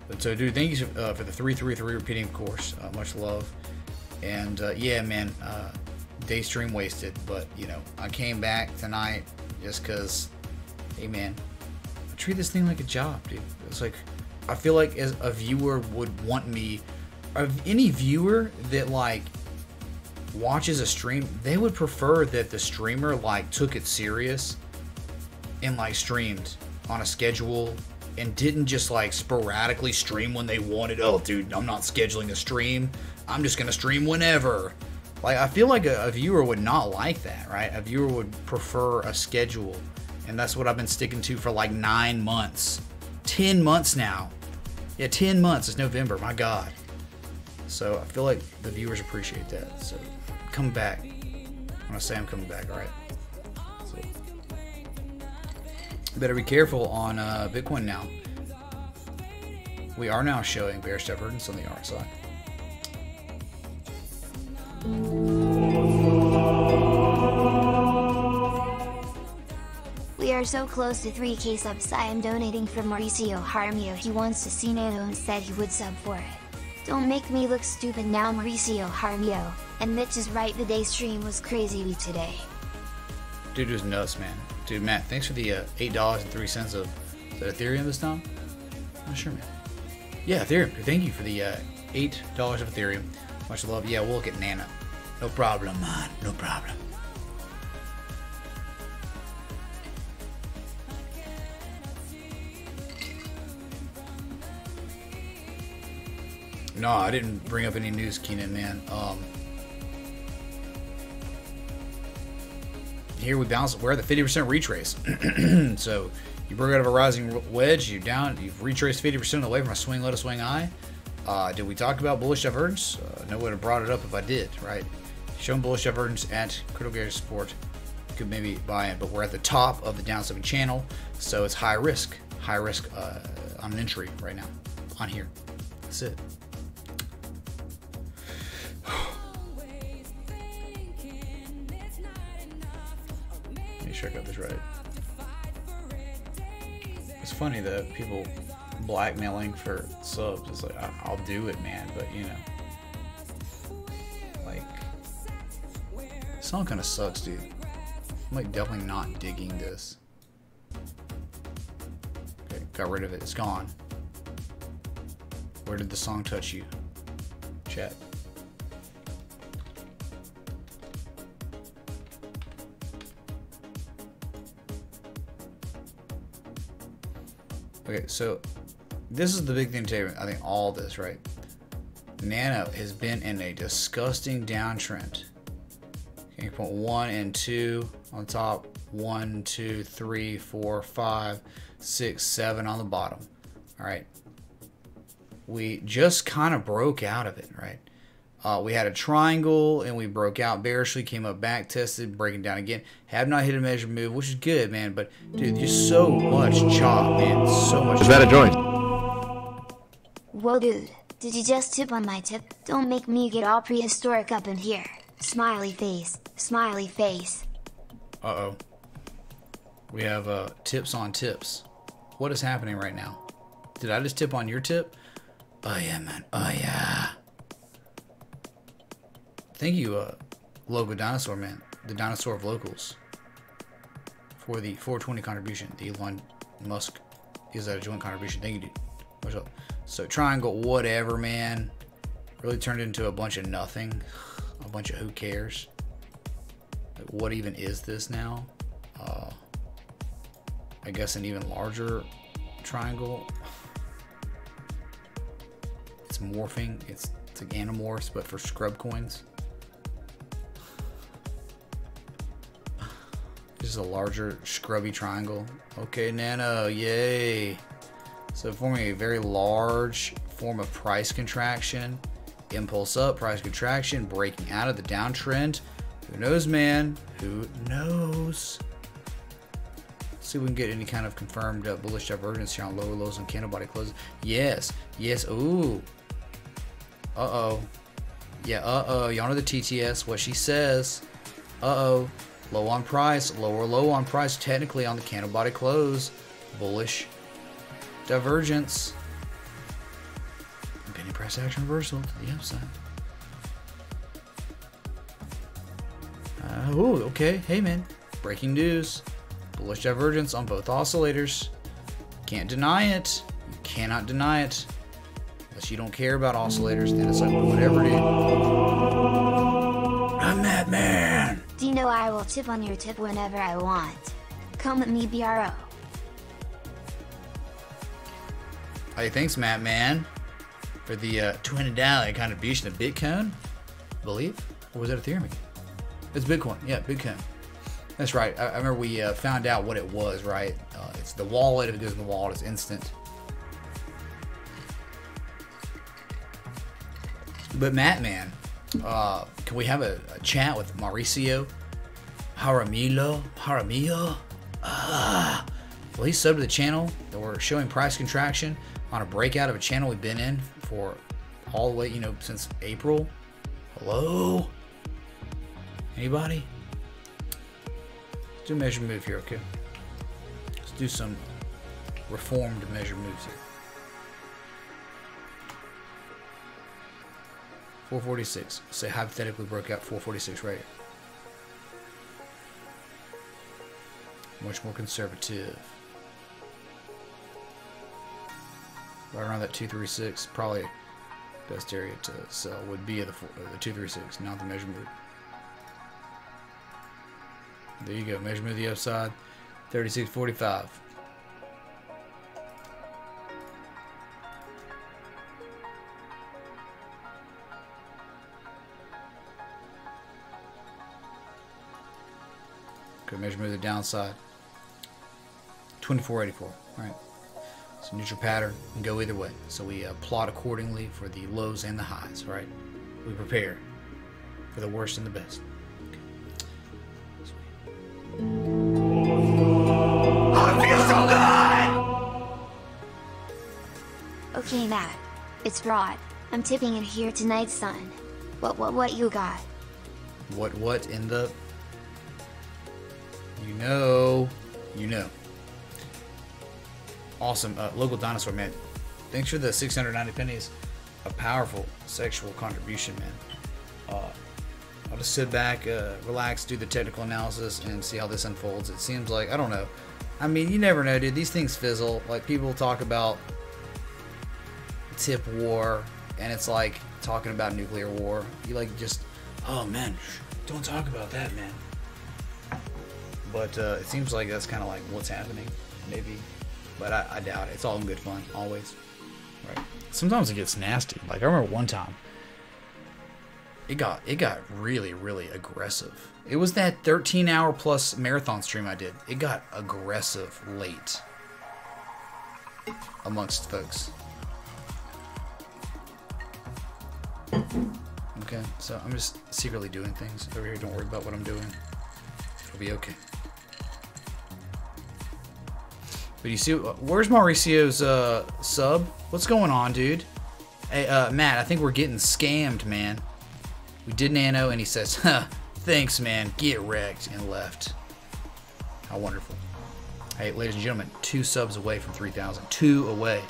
But so, dude, thank you for the 333 repeating, of course. Much love. And yeah, man, day stream wasted. But you know, I came back tonight just because, hey, man, I treat this thing like a job, dude. It's like I feel like as a viewer would want me, any viewer that like watches a stream, they would prefer that the streamer like took it serious and like streamed on a schedule. And didn't just like sporadically stream when they wanted. Oh, dude, I'm not scheduling a stream. I'm just gonna stream whenever. Like, I feel like a viewer would not like that, right? A viewer would prefer a schedule, and that's what I've been sticking to for like 9 months, 10 months now. Yeah, 10 months. It's November. My God. So I feel like the viewers appreciate that. So come back. When I say I'm coming back, all right. So, better be careful on Bitcoin now. We are now showing bearish divergence on the RSI. are so close to 3K subs. I am donating for Mauricio Jaramillo. He wants to see Nano and said he would sub for it. Don't make me look stupid now, Mauricio Jaramillo. And Mitch is right, the day stream was crazy today. Dude, it was nuts, man. Dude, Matt, thanks for the $8.03 of Ethereum this time. Not sure, man. Yeah, Ethereum. Thank you for the $8 of Ethereum. Much love. Yeah, we'll look at Nano. No problem, man. No problem. No, I didn't bring up any news, Keenan, man. Here we bounce. We're at the 50% retrace. So you broke out of a rising wedge. You're down. You've retraced 50% away from a swing low to swing high. Did we talk about bullish divergence? No would have brought it up if I did, right? Showing bullish divergence at critical garage support. You could maybe buy it, but we're at the top of the downswing channel, so it's high risk. High risk on an entry right now. On here. That's it. Let me check out this right. It's funny that people blackmailing for subs. It's like, I'll do it, man, but you know, like, this song kind of sucks, dude. I'm like definitely not digging this. Okay, got rid of it. It's gone. Where did the song touch you? Chat. Okay, so this is the big thing today. I think all this, right? Nano has been in a disgusting downtrend. Okay, point 1 and 2 on top, 1, 2, 3, 4, 5, 6, 7 on the bottom. All right, we just kind of broke out of it, right? We had a triangle and we broke out bearishly, came up back, tested, breaking down again. Have not hit a measure move, which is good, man. But dude, there's so much chop, man. So much. Is that a joint? Whoa, dude. Did you just tip on my tip? Don't make me get all prehistoric up in here. Smiley face. Smiley face. Uh-oh. We have tips on tips. What is happening right now? Did I just tip on your tip? Oh yeah, man. Oh yeah. Thank you, Logo Dinosaur, man. The dinosaur of locals. For the 420 contribution. The Elon Musk is that a joint contribution. Thank you, dude. What's up? So triangle, whatever, man. Really turned into a bunch of nothing. A bunch of who cares. Like, what even is this now? I guess an even larger triangle. It's morphing. It's like Animorphs, but for scrub coins. This is a larger scrubby triangle. Okay, Nano, yay. So forming a very large form of price contraction. Impulse up, price contraction, breaking out of the downtrend. Who knows, man? Who knows? Let's see if we can get any kind of confirmed bullish divergence here on lower lows and candle body closes. Yes, yes, ooh. Uh-oh. Yeah, uh-oh. Y'all know the TTS, what she says. Uh-oh. Low on price, lower low on price, technically on the candle body close. Bullish divergence. Penny price action reversal to the upside. Oh, okay. Hey, man. Breaking news. Bullish divergence on both oscillators. Can't deny it. You cannot deny it. Unless you don't care about oscillators, then it's like, whatever, dude. I'm that man. Dino, I will tip on your tip whenever I want. Come at me, BRO. Hey, thanks, Matt, man, for the $200 contribution of Bitcoin, I believe. Or was that Ethereum again? It's Bitcoin. Yeah, Bitcoin. That's right. I remember we found out what it was, right? It's the wallet. If it goes in the wallet, it's instant. But Matt, man, can we have a chat with Mauricio Jaramillo? Well, he's subbed to the channel that we're showing price contraction on a breakout of a channel we've been in for all the way, you know, since April. Hello? Anybody? Let's do a measure move here, okay? do some reformed measure moves here. 446. Say hypothetically broke out 446 right here. Much more conservative. Right around that 236, probably best area to sell would be the 236, not the measure move. There you go, measure move the upside, 36.45. Okay, measure move the downside, 24.84. All right. So neutral pattern can go either way. So we plot accordingly for the lows and the highs, right? We prepare for the worst and the best. Oh, it feels so good! Okay, Matt. It's Rod. I'm tipping in here tonight, son. What you got? What in the... You know. Awesome. Local dinosaur, man. Thanks for the 690 pennies. A powerful sexual contribution, man. I'll just sit back, relax, do the technical analysis, and see how this unfolds. It seems like, I don't know. I mean, you never know, dude. These things fizzle. Like, people talk about tip war, and it's like talking about nuclear war. You like just, oh man, don't talk about that, man. But it seems like that's kind of like what's happening, maybe. But I doubt it. It's all in good fun, always. Right. Sometimes it gets nasty. Like, I remember one time, it got really, really aggressive. It was that 13-hour plus marathon stream I did. It got aggressive late amongst folks. Okay, so I'm just secretly doing things over here. Don't worry about what I'm doing. It'll be okay. But you see, where's Mauricio's sub? What's going on, dude? Hey, Matt, I think we're getting scammed, man. We did nano, and he says, huh, thanks, man. Get wrecked, and left. How wonderful. Hey, ladies and gentlemen, 2 subs away from 3,000. 2 away.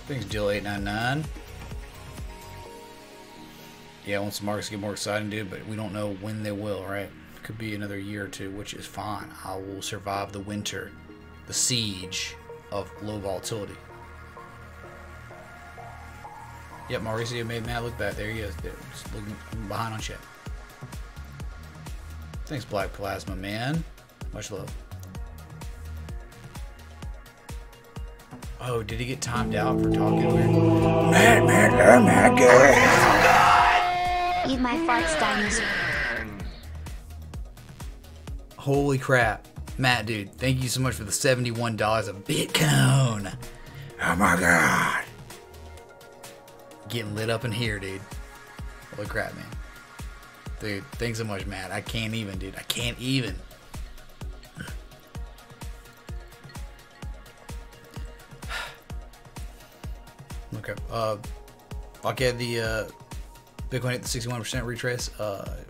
Thanks, Jill899. Yeah, once the markets get more exciting, dude, but we don't know when they will, right? Could be another year or two, which is fine. I will survive the winter, the siege of low volatility. Yep, Mauricio made Matt look bad. There he is. There, just looking behind on chat. Thanks, Black Plasma, man. Much love. Oh, did he get timed out for talking weird? Matt, Eat my farts, dinosaur. Holy crap. Matt, dude, thank you so much for the $71 of Bitcoin. Oh my god. Getting lit up in here, dude. Holy crap, man. Dude, thanks so much, Matt. I can't even, dude. I can't even. Okay. I'll get the Bitcoin at the 61% retrace.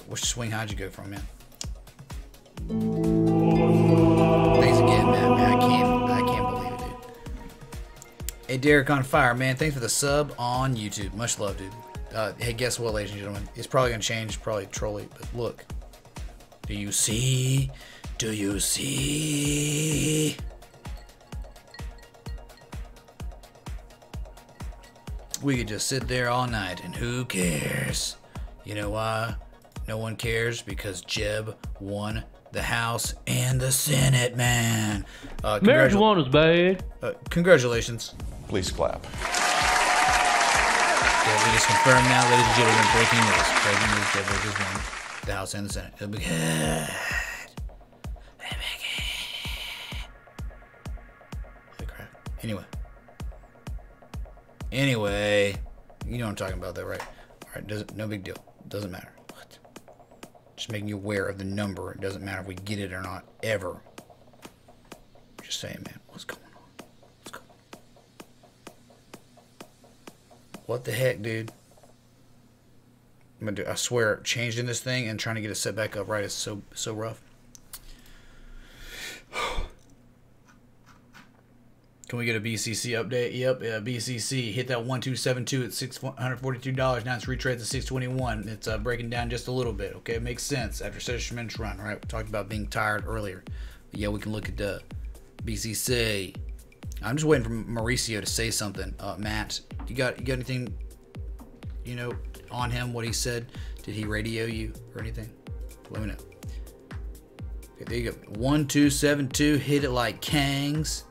Which swing how'd you go from, man? Thanks again, man. I can't believe it, dude. Hey, Derek on fire, man. Thanks for the sub on YouTube. Much love, dude. Hey, guess what, ladies and gentlemen? It's probably gonna change, probably trolly, but look. Do you see? Do you see? We could just sit there all night, and who cares? You know why? No one cares, because Jeb won the House and the Senate, man. Marijuana's bad. Congratulations. Please clap. Yeah, we just confirmed now, ladies and gentlemen, breaking news. Breaking news, Jeb just won the House and the Senate. It'll be good. Holy crap. Anyway. Anyway, you know what I'm talking about, though, right? All right, no big deal. Doesn't matter. What? Just making you aware of the number. It doesn't matter if we get it or not, ever. Just saying, man. What's going on? What's going on? What the heck, dude? I'm gonna do. I swear, changing this thing and trying to get it set back up right is so rough. Can we get a BCC update? Yep, BCC hit that 1272 at $642. Now it's retraced to 621. It's breaking down just a little bit. Okay, it makes sense after such a tremendous run. Right, we talked about being tired earlier. But yeah, we can look at the BCC. I'm just waiting for Mauricio to say something. Matt, you got anything? You know, on him? What he said? Did he radio you or anything? Let me know. Okay, there you go. 1272. Hit it like Kangs.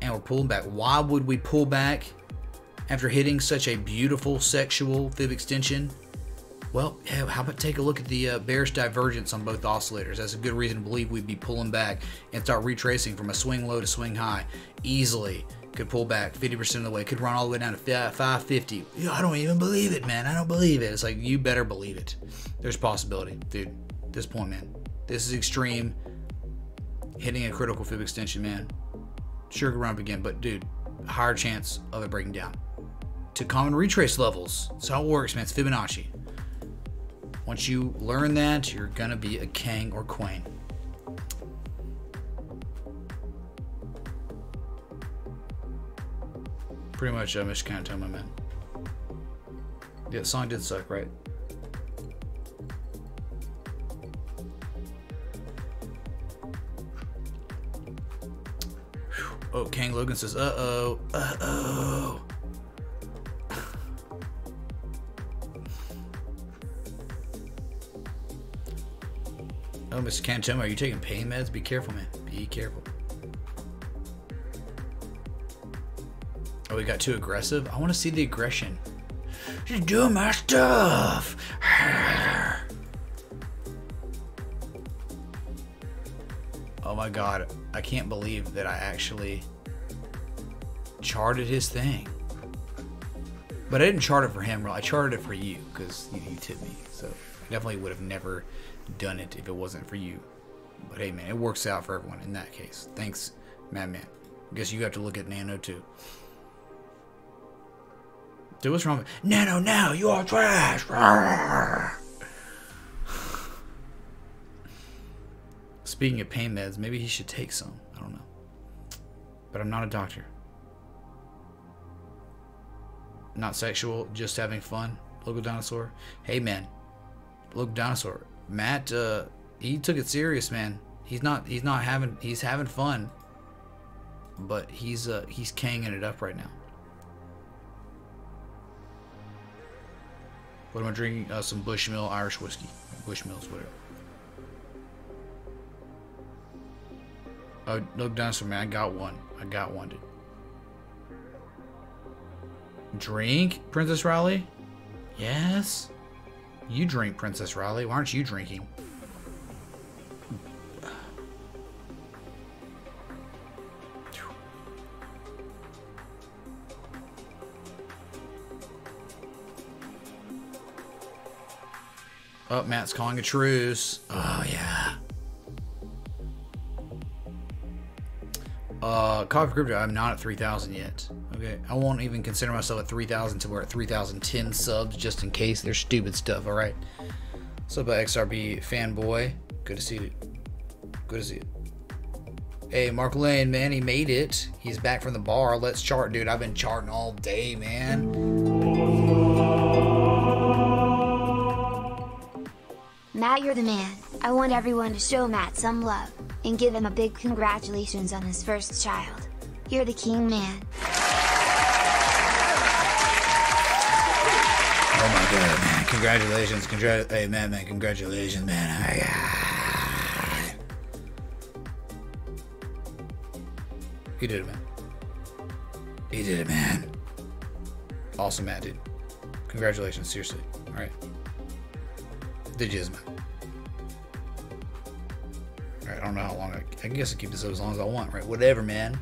And we're pulling back. Why would we pull back after hitting such a beautiful sexual fib extension? Well, yeah, how about take a look at the bearish divergence on both oscillators? That's a good reason to believe we'd be pulling back and start retracing from a swing low to swing high. Easily could pull back 50% of the way. Could run all the way down to 550. Yeah, I don't even believe it, man. I don't believe it. It's like, you better believe it. There's possibility, dude. At this point, man. This is extreme. Hitting a critical fib extension, man. Sure could run up again, but dude, higher chance of it breaking down to common retrace levels. That's how it works, man. It's Fibonacci. Once you learn that, you're gonna be a king or queen. Pretty much, Mr. Cantoma, man. Yeah, the song did suck, right? Oh, Kang Logan says, uh-oh, uh-oh. Oh, Mr. Cantoma, are you taking pain meds? Be careful, man. Be careful. Oh, we got too aggressive? I want to see the aggression. Just doing my stuff. Oh my god, I can't believe that I actually charted his thing. But I didn't chart it for him, I charted it for you, because you tipped me. So I definitely would have never done it if it wasn't for you. But hey man, it works out for everyone in that case. Thanks, Madman. I guess you have to look at Nano too. Dude, what's wrong with Nano now? You are trash! Speaking of pain meds, maybe he should take some. I don't know. But I'm not a doctor. Not sexual, just having fun. Local Dinosaur. Hey man. Local Dinosaur. Matt, he took it serious, man. He's having fun. But he's kanging it up right now. What am I drinking? Some Bushmill Irish whiskey. Bushmills, whatever. Oh, look, Dinosaur, man. I got one, dude. Drink, Princess Riley? Yes. You drink, Princess Riley. Why aren't you drinking? Oh, Matt's calling a truce. Oh, yeah. Coffee Crypto, I'm not at 3,000 yet. Okay, I won't even consider myself at 3,000 until we're at 3,010 subs, just in case there's stupid stuff, alright? What's up, XRB fanboy? Good to see you. Good to see you. Hey, Mark Lane, man, he made it. He's back from the bar. Let's chart, dude. I've been charting all day, man. Matt, you're the man. I want everyone to show Matt some love, and give him a big congratulations on his first child. You're the king, man. Oh my god, man. Congratulations. Hey, man, congratulations, man. He did it, man. He did it, man. Awesome, Matt, dude. Congratulations, seriously. Alright. Did you, man? Alright, I don't know how long I guess I keep this up as long as I want, right? Whatever, man.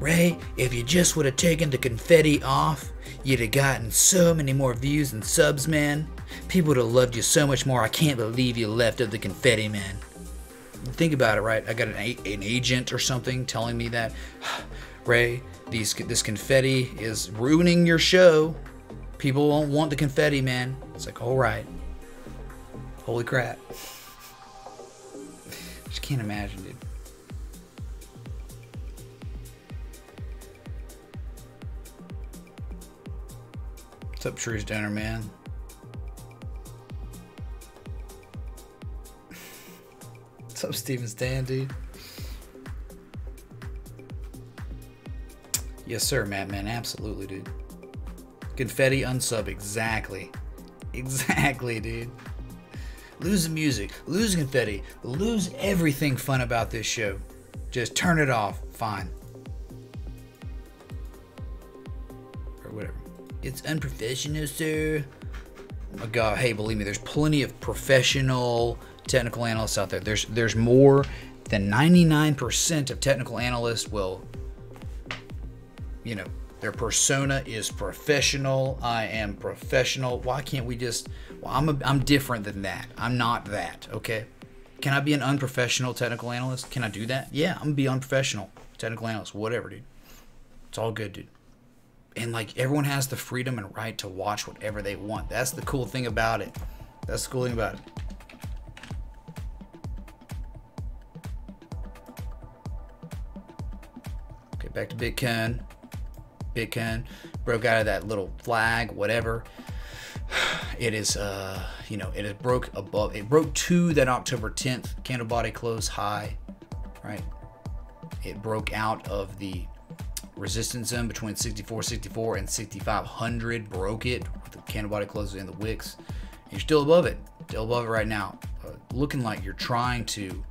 Ray, if you just would have taken the confetti off, you'd have gotten so many more views and subs, man. People would have loved you so much more. I can't believe you left of the confetti, man. Think about it, right? I got an agent or something telling me that, Ray, this confetti is ruining your show. People won't want the confetti, man. It's like, all right. Holy crap. Just can't imagine, dude. What's up, True's Donor, man? What's up, Steven Stan, dude? Yes, sir, Matt, man. Absolutely, dude. Confetti unsub. Exactly. Exactly, dude. Lose the music. Lose confetti. Lose everything fun about this show. Just turn it off. Fine. Or whatever. It's unprofessional, sir. Oh my God. Hey, believe me, there's plenty of professional technical analysts out there. There's more than 99% of technical analysts will, you know, their persona is professional. I am professional. Why can't we just, well, I'm different than that. I'm not that, okay? Can I be an unprofessional technical analyst? Can I do that? Yeah, I'm gonna be unprofessional technical analyst, whatever, dude. It's all good, dude. And like, everyone has the freedom and right to watch whatever they want. That's the cool thing about it. That's the cool thing about it. Okay, back to Bitcoin. Bitcoin broke out of that little flag, whatever. It is, you know, it broke above. It broke to that October 10th candle body close high, right? It broke out of the resistance zone between 64.64 and 6,500. Broke it with the candle body close in the wicks. And you're still above it. Still above it right now. Looking like you're trying to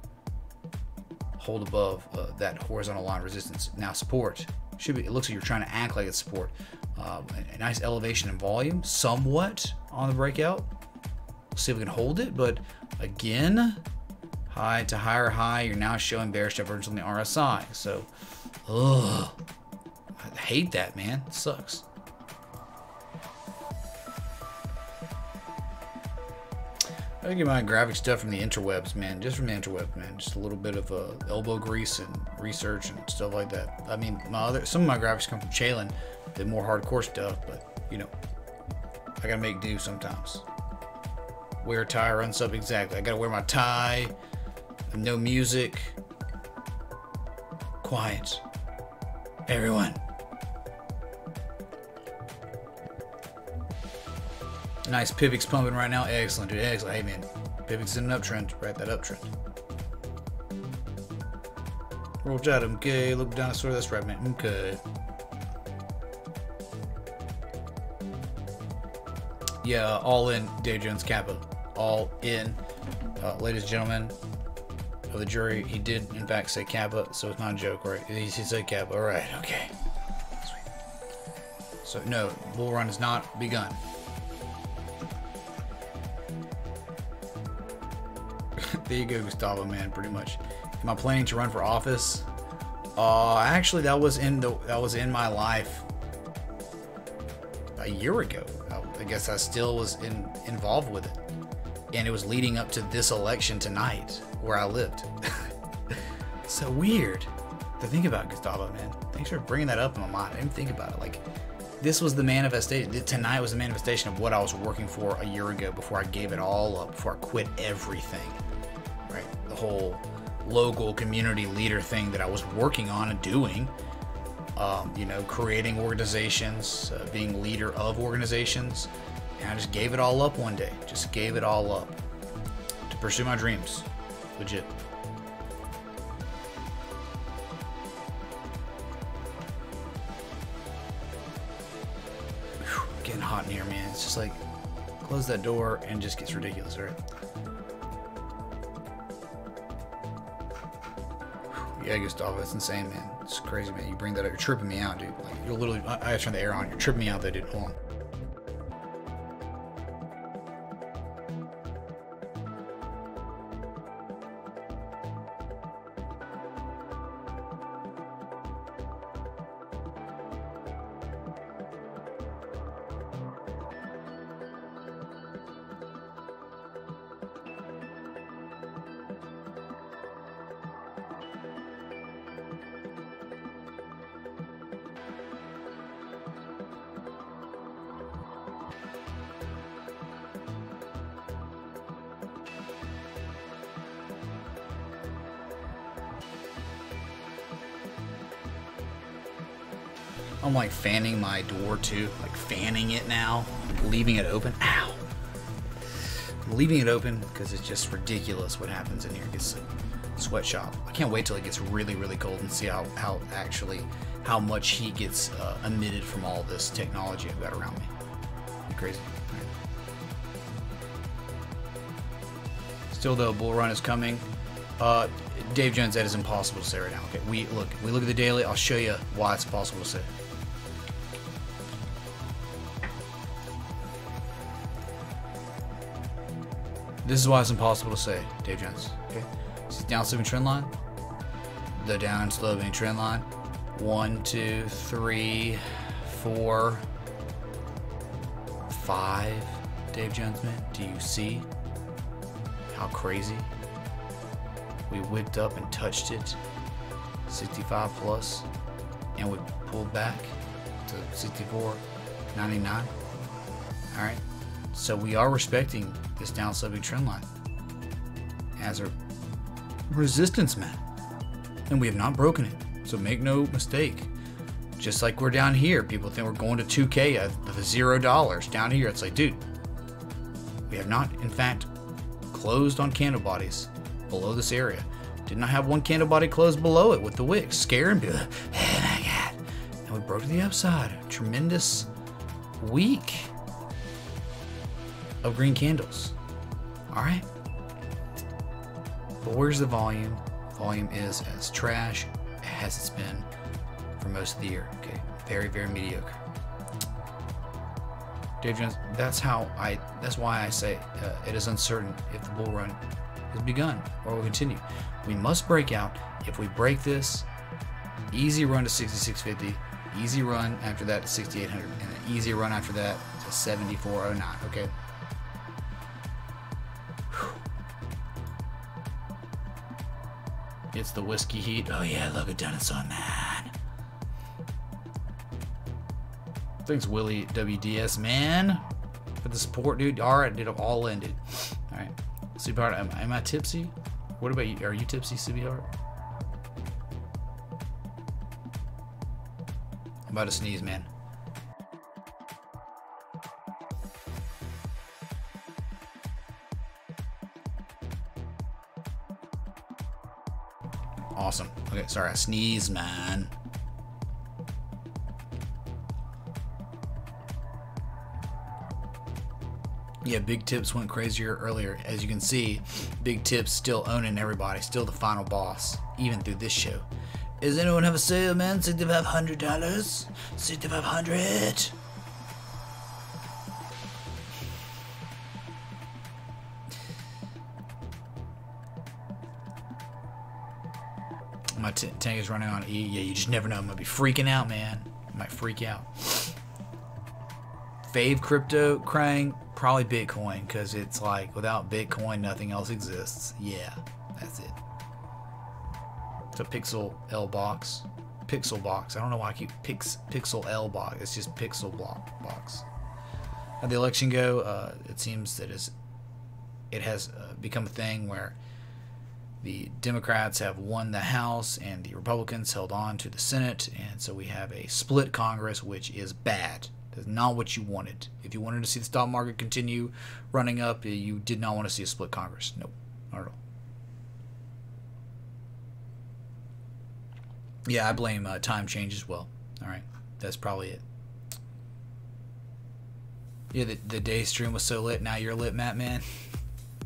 hold above that horizontal line resistance. Now support. Should be. It looks like you're trying to act like it's support. A nice elevation in volume, somewhat on the breakout. We'll see if we can hold it, but again, high to higher high. You're now showing bearish divergence on the RSI. So, ugh, I hate that, man. It sucks. I get my graphic stuff from the interwebs, man. Just from the interwebs, man. Just a little bit of elbow grease and research and stuff like that. I mean, some of my graphics come from Chalin, the more hardcore stuff, but you know, I gotta make do sometimes. Wear a tie or unsub, exactly. I gotta wear my tie. No music. Quiet. Everyone. Nice. Pivot's pumping right now. Excellent, dude. Excellent. Hey, man. Pivot's in an uptrend. Right, that uptrend. Roll jot. Okay. Look, dinosaur. That's right, man. Okay. Yeah, all in. Dave Jones Kappa. All in. Ladies and gentlemen of the jury, he did, in fact, say Kappa, so it's not a joke, right? He said Kappa. All right. Okay. Sweet. So, no. Bull run has not begun. There you go, Gustavo, man. Pretty much. Am I planning to run for office? Actually, that was in my life a year ago. I guess I still was involved with it, and it was leading up to this election tonight where I lived. So weird to think about, Gustavo, man. Thanks for bringing that up in my mind. I didn't think about it. Like, this was the manifestation. Tonight was the manifestation of what I was working for a year ago before I gave it all up, before I quit everything. Right? The whole local community leader thing that I was working on and doing. You know, creating organizations, being leader of organizations. And I just gave it all up one day. Just gave it all up to pursue my dreams. Legit. Whew, getting hot in here, man. It's just like, close that door and it just gets ridiculous, right? Yeah, Gustavo, that's insane, man. It's crazy, man. You bring that up. You're tripping me out, dude. Like, you're literally, I gotta turn the air on. You're tripping me out there, dude. Hold on. I'm like fanning my door too, like fanning it now, leaving it open. Ow! I'm leaving it open because it's just ridiculous what happens in here. It gets a sweatshop. I can't wait till it gets really, really cold and see how much heat gets emitted from all this technology I've got around me. Be crazy. Right. Still though, bull run is coming. Dave Jones, that is impossible to say right now. Okay, we look at the daily. I'll show you why it's impossible to say. This is why it's impossible to say, Dave Jones. Okay, this is down sloping trend line. The down sloping trend line. 1, 2, 3, 4, 5. Dave Jones, man, do you see how crazy? We whipped up and touched it, 65 plus, and we pulled back to 64.99. All right, so we are respecting this down sloping trend line as a resistance, man, and we have not broken it. So make no mistake. Just like we're down here, people think we're going to 2K of $0 down here. It's like, dude, we have not, in fact, closed on candle bodies below this area. Did not have one candle body close below it with the wick, scaring people. Oh my God. And we broke to the upside. Tremendous week of green candles. All right. But where's the volume? Volume is as trash as it's been for most of the year. Okay. Very, very mediocre. Dave Jones, that's why I say it is uncertain if the bull run has begun or will continue. We must break out. If we break this, easy run to 6650, easy run after that to 6800, and an easy run after that to 7409. Okay. Whew. It's the whiskey heat. Oh yeah, look at Dinosaur Man. Thanks, Willie WDS, man, for the support, dude. All right, it all ended. All right, Sweetheart, am I tipsy? What about you? Are you tipsy, Sweetheart? I'm about to sneeze, man. Awesome. Okay, sorry, I sneezed, man. Yeah, Big Tips went crazier earlier. As you can see, Big Tips still owning everybody, still the final boss, even through this show. Does anyone have a sale, man? $6,500? $6,500? My tank is running on E. Yeah, you just never know. I'm gonna be freaking out, man. I might freak out. Fave crypto, Krang, probably Bitcoin, because it's like without Bitcoin, nothing else exists. Yeah, that's it. It's a Pixel L box. Pixel box. I don't know why I keep Pixel L box. It's just Pixel block box. How'd the election go? It seems that it has become a thing where the Democrats have won the House and the Republicans held on to the Senate, and so we have a split Congress, which is bad. That's not what you wanted. If you wanted to see the stock market continue running up, you did not want to see a split Congress. Nope, not at all. Yeah, I blame time change as well. All right, that's probably it. Yeah, the day stream was so lit. Now you're lit, Matt, man.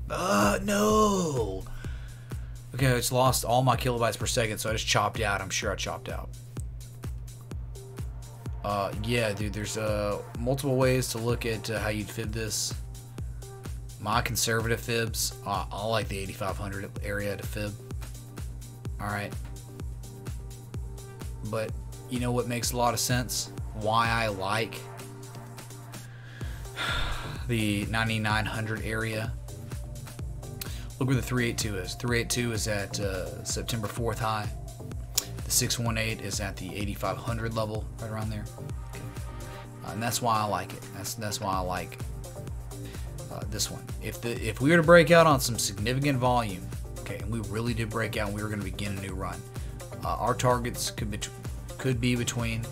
No. Okay, I just lost all my kilobytes per second, so I just chopped out. I'm sure I chopped out. Yeah, dude, there's multiple ways to look at how you'd fib this. My conservative fibs, I like the 8500 area to fib. Alright. But you know what makes a lot of sense? Why I like the 9900 area. Look where the 382 is. 382 is at September 4th high. The 618 is at the 8500 level, right around there. Okay. And that's why I like it. That's why I like this one. If we were to break out on some significant volume, okay, and we really did break out, and we were going to begin a new run, our targets could be between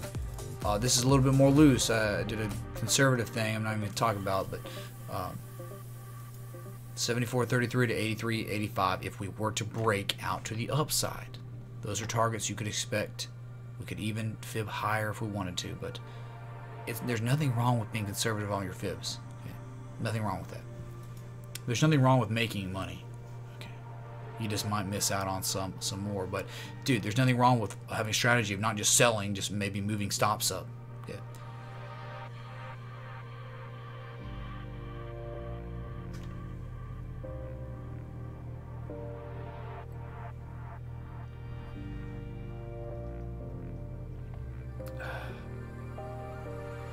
This is a little bit more loose. I did a conservative thing I'm not even going to talk about, but 74.33 to 83.85 if we were to break out to the upside. Those are targets you could expect. We could even fib higher if we wanted to, but there's nothing wrong with being conservative on your fibs. Okay? Nothing wrong with that. There's nothing wrong with making money. Okay? You just might miss out on some more, but dude, there's nothing wrong with having a strategy of not just selling, just maybe moving stops up. Yeah.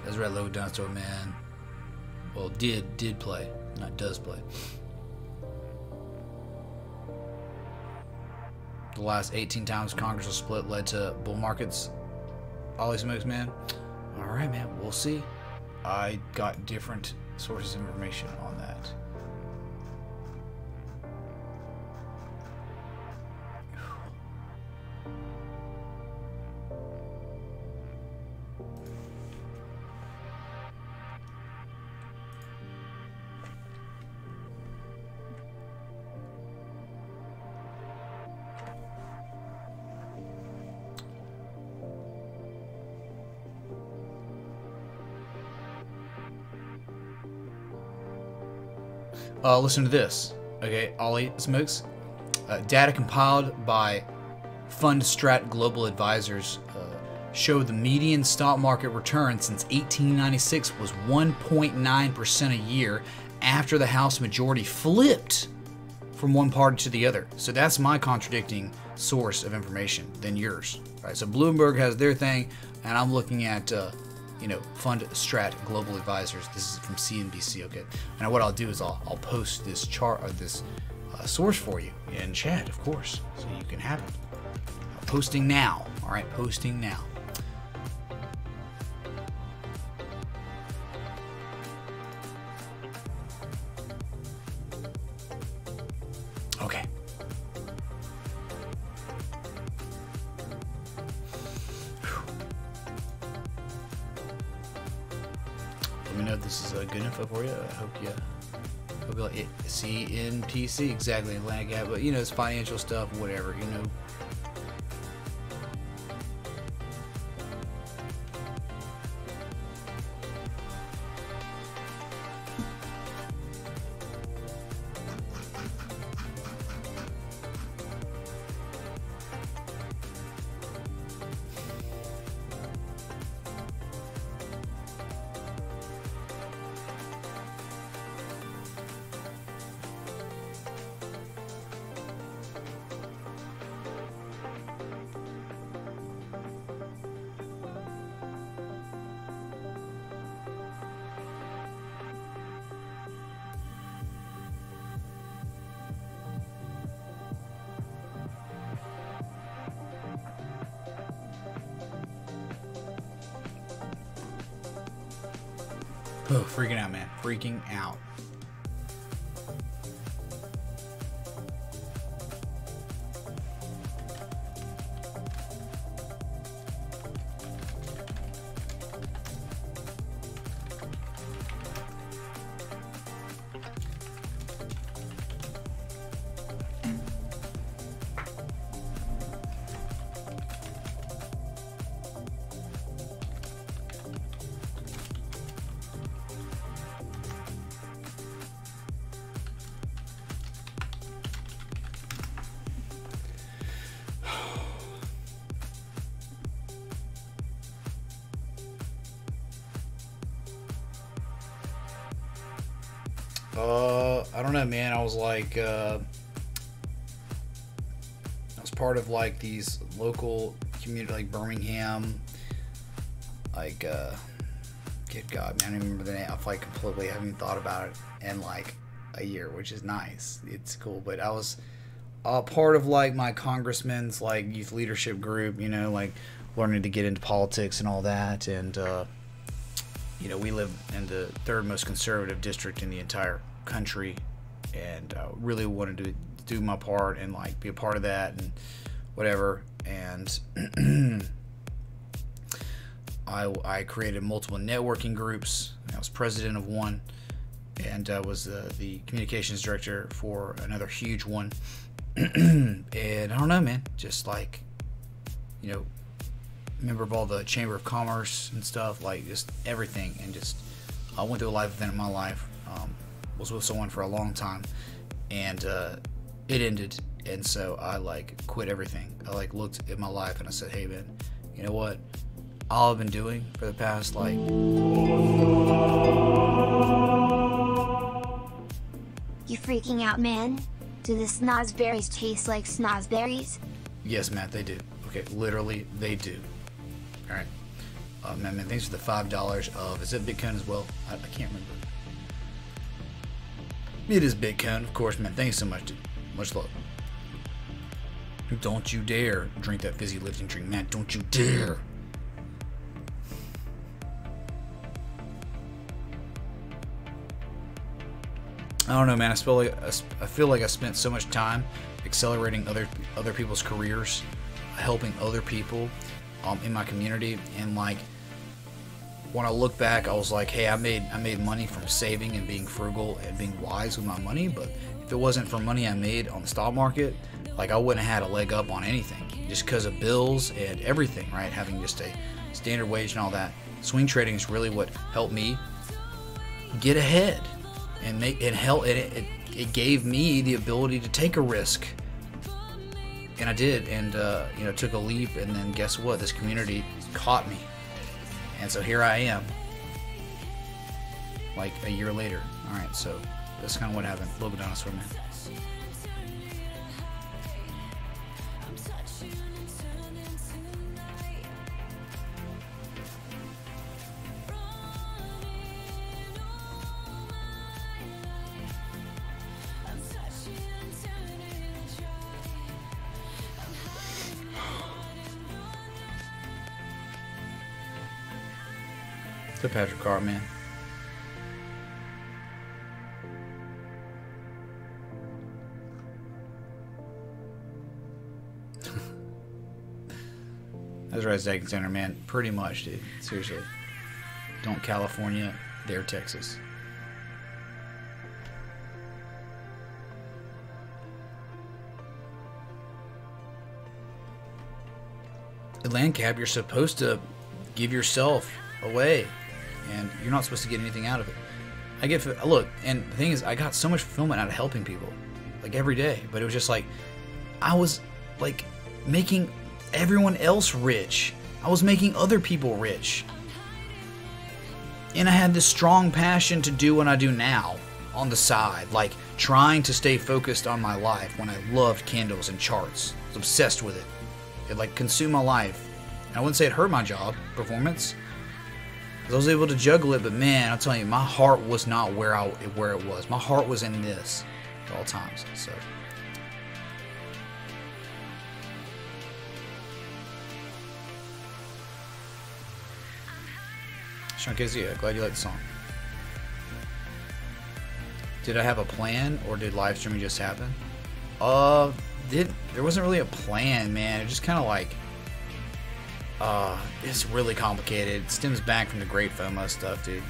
That's right, low down to man. Well, did play, not does play. The last 18 times Congress was split led to bull markets. Holy smokes, man. All right, man. We'll see. I got different sources of information on that. Listen to this, okay? Ollie smokes. Data compiled by FundStrat Global Advisors show the median stock market return since 1896 was 1.9% a year after the House majority flipped from one party to the other. So that's my contradicting source of information than yours, right? So Bloomberg has their thing, and I'm looking at FundStrat Global Advisors. This is from CNBC. Okay, and what I'll do is I'll post this chart or this source for you in chat, of course, so you can have it. Posting now. All right, posting now. Okay. Let me know if this is a good info for you. I hope you like it. CNPC, exactly, Atlantic Gap, but it's financial stuff, whatever, Oh, freaking out, man. Freaking out. I don't know, man. I was like, I was part of like these local community, like Birmingham, like, good God, man, I don't even remember the name. I like completely haven't thought about it in like a year, which is nice. It's cool, but I was part of like my congressman's like youth leadership group, like learning to get into politics and all that, and we live in the third most conservative district in the entire country, and really wanted to do my part and like be a part of that and whatever. And I created multiple networking groups. I was president of one, and I was the communications director for another huge one. And I don't know, man, just like, you know, member of all the Chamber of Commerce and stuff, like just everything. And just I went through a life event in my life. Was with someone for a long time, and it ended, and so I like quit everything. I like looked at my life and I said, hey man, you know what, all I've been doing for the past like You freaking out, man? Do the snozberries taste like snozberries? Yes, Matt, they do. Okay, literally they do. Alright, man, thanks for the $5 of, is it Bitcoin as well? I can't remember. It is Bitcoin, of course, man. Thanks so much, dude. Much love. Don't you dare drink that fizzy lifting drink, Matt. Don't you dare. I don't know, man. I feel like I spent so much time accelerating other people's careers, helping other people in my community, and like when I look back, I was like, hey, I made money from saving and being frugal and being wise with my money. But if it wasn't for money I made on the stock market, like I wouldn't have had a leg up on anything, just because of bills and everything, right? Having just a standard wage and all that. Swing trading is really what helped me get ahead, and it gave me the ability to take a risk, and I did, and you know, took a leap. And then guess what? This community caught me. And so here I am, like a year later. Alright, so that's kind of what happened. A little bit dinosaur, man. To Patrick Carr, man. That's right, Zach Center, man. Pretty much, dude. Seriously. Don't California, they're Texas. The land cap, you're supposed to give yourself away, and you're not supposed to get anything out of it. I get, look, and the thing is, I got so much fulfillment out of helping people, like every day. But it was just like, I was like making everyone else rich. I was making other people rich, and I had this strong passion to do what I do now on the side, like trying to stay focused on my life. When I loved candles and charts, I was obsessed with it. It like consumed my life. And I wouldn't say it hurt my job performance, I was able to juggle it, but man, I'll tell you, my heart was not where it was. My heart was in this at all times. So Sean Casey, glad you like the song. Did I have a plan, or did live streaming just happen? There wasn't really a plan, man. It just kind of like, it's really complicated. It stems back from the great FOMO stuff, dude.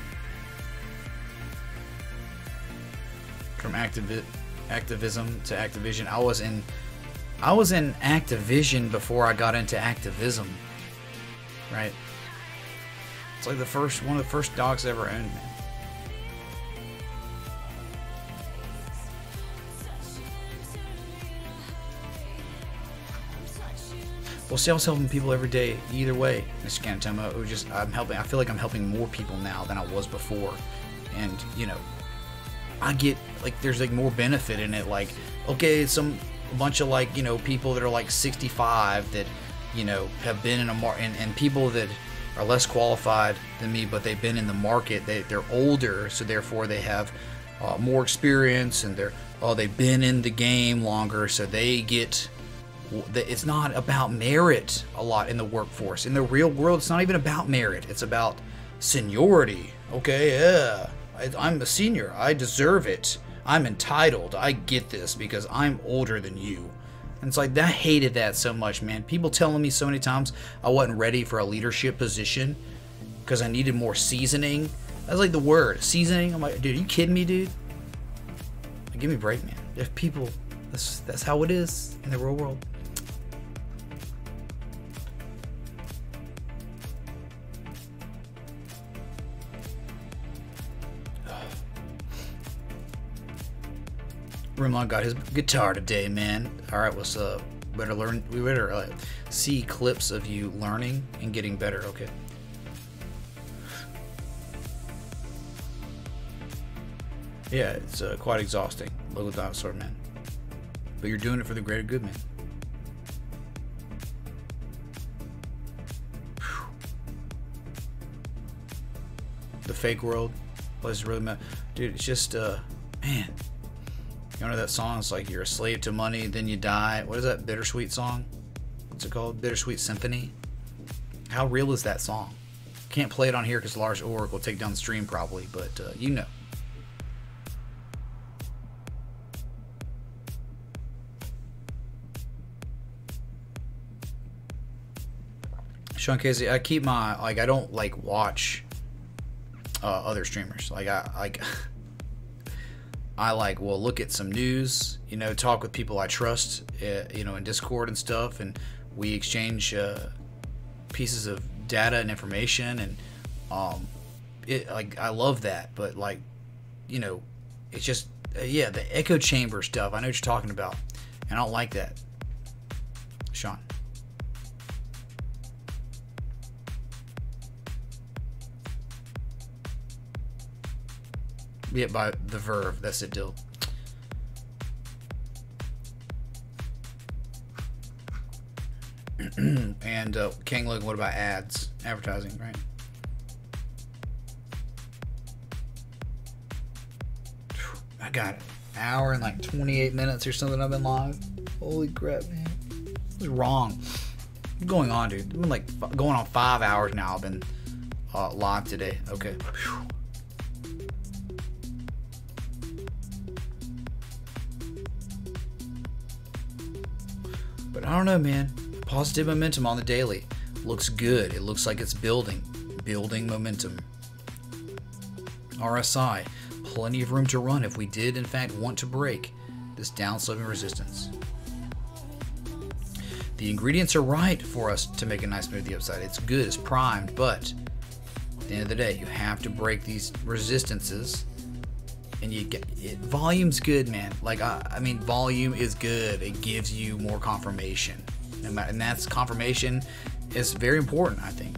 From activism to Activision. I was in Activision before I got into activism, right? It's like one of the first dogs I ever owned, man. Well, see, I was helping people every day, either way, Mr. Cantomo. It was just, I feel like I'm helping more people now than I was before. And, you know, I get, like, there's, like, more benefit in it. Like, okay, a bunch of, like, you know, people that are, like, 65 that, you know, have been in a market, and people that are less qualified than me, but they've been in the market. They're older, so therefore they have more experience, and they've been in the game longer, so they get... It's not about merit a lot in the workforce. In the real world, it's not even about merit. It's about seniority. Okay, yeah, I'm a senior. I deserve it. I'm entitled. I get this because I'm older than you. And it's like, I hated that so much, man. People telling me so many times I wasn't ready for a leadership position. because I needed more seasoning. That's like the word, seasoning. I'm like, dude, are you kidding me, dude? Like, give me a break, man. If people, that's how it is in the real world. Rimlon got his guitar today, man. All right, what's up? We better see clips of you learning and getting better. Okay. Yeah, it's quite exhausting. Local dinosaur, man. But you're doing it for the greater good, man. Whew. The fake world was really mad. Dude, it's just man. You know that song? It's like you're a slave to money, then you die. What is that bittersweet song? What's it called? Bittersweet Symphony? How real is that song? Can't play it on here because Lars Ulrich will take down the stream probably, but you know. Sean Casey, I keep my, like, I don't like watch other streamers. Like I will look at some news, you know, talk with people I trust, you know, in Discord and stuff, and we exchange pieces of data and information, and I love that, but like, you know, it's just yeah, the echo chamber stuff. I know what you're talking about, and I don't like that, Sean. Yeah, by the Verve. That's it, Dill. And King Logan, what about ads? Advertising, right? I got an hour and like 28 minutes or something I've been live. Holy crap, man. What's wrong? What's going on, dude? I've been like going on 5 hours now. I've been live today. Okay. Whew. But I don't know, man. Positive momentum on the daily. Looks good. It looks like it's building. Building momentum. RSI. Plenty of room to run if we did, in fact, want to break this downsloping resistance. The ingredients are right for us to make a nice move to the upside. It's good. It's primed. But at the end of the day, you have to break these resistances. And you get it. Volume's good, man. Like I mean, volume is good. It gives you more confirmation, and that's confirmation is very important, I think.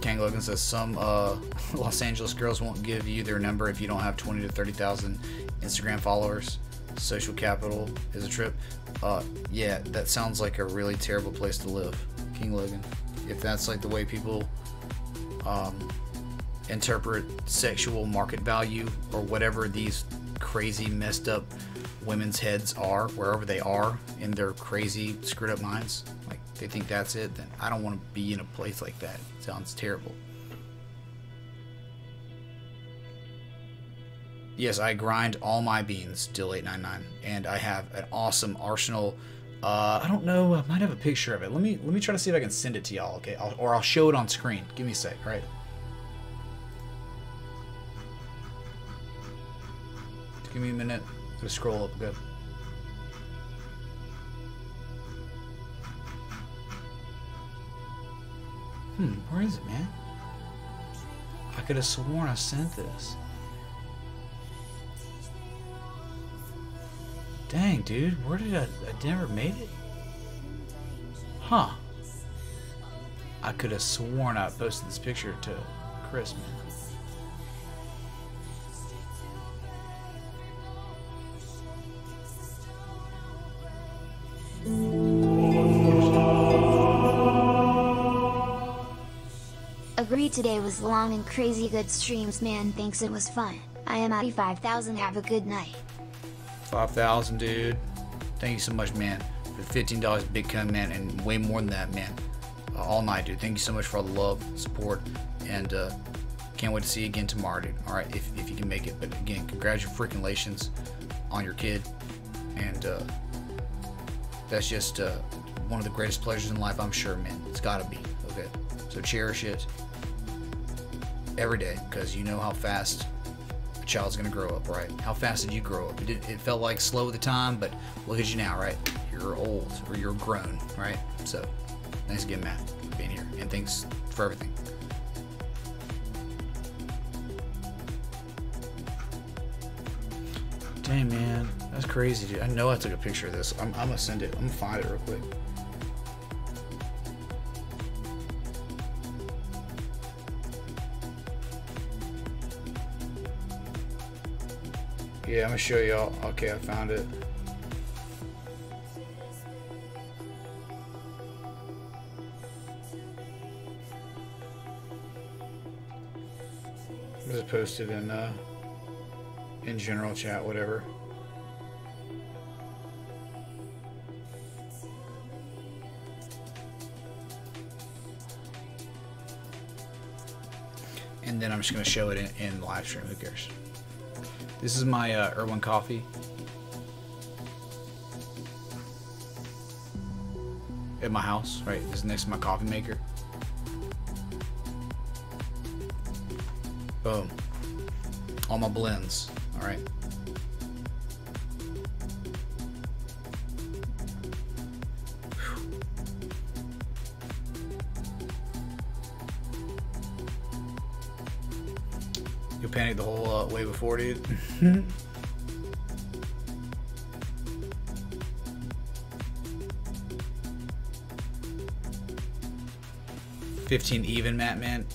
Kang Logan says some Los Angeles girls won't give you their number if you don't have 20 to 30,000 Instagram followers. Social capital is a trip. Yeah, that sounds like a really terrible place to live, King Logan. If that's like the way people interpret sexual market value or whatever these crazy messed up women's heads are, wherever they are in their crazy screwed up minds, like they think that's it, then I don't want to be in a place like that. It sounds terrible. Yes, I grind all my beans, Dill899, and I have an awesome arsenal. I don't know, I might have a picture of it. Let me try to see if I can send it to y'all, okay? Or I'll show it on screen. Give me a sec, all right? Give me a minute to scroll up a bit. Where is it, man? I could have sworn I sent this. Dang, dude, where did I never made it? Huh. I could have sworn I posted this picture to Chris, man. Agree, today was long and crazy good streams, man. Thanks, it was fun. I am at 5,000. Have a good night. 5,000, dude. Thank you so much, man. For $15 Bitcoin, man, and way more than that, man. All night, dude. Thank you so much for all the love, support, and Can't wait to see you again tomorrow, dude. All right, if you can make it. But again, congratulations on your kid, and that's just one of the greatest pleasures in life, I'm sure, man. It's gotta be. Okay, so cherish it every day, because you know how fast a child's gonna grow up, right? How fast did you grow up? It felt like slow at the time, but look at you now, right? You're old, or you're grown, right? So thanks again, Matt, for being here, and thanks for everything. Dang, man, that's crazy, dude. I know I took a picture of this. I'm gonna send it. I'm gonna find it real quick. Yeah, I'm gonna show y'all. Okay, I found it. It was posted in general chat, whatever. And then I'm just gonna show it in live stream. Who cares? This is my Irwin coffee at my house. Right, this is next to my coffee maker. Boom. All my blends. All right. You'll panic the whole way before, dude. 15 even, Matt, man.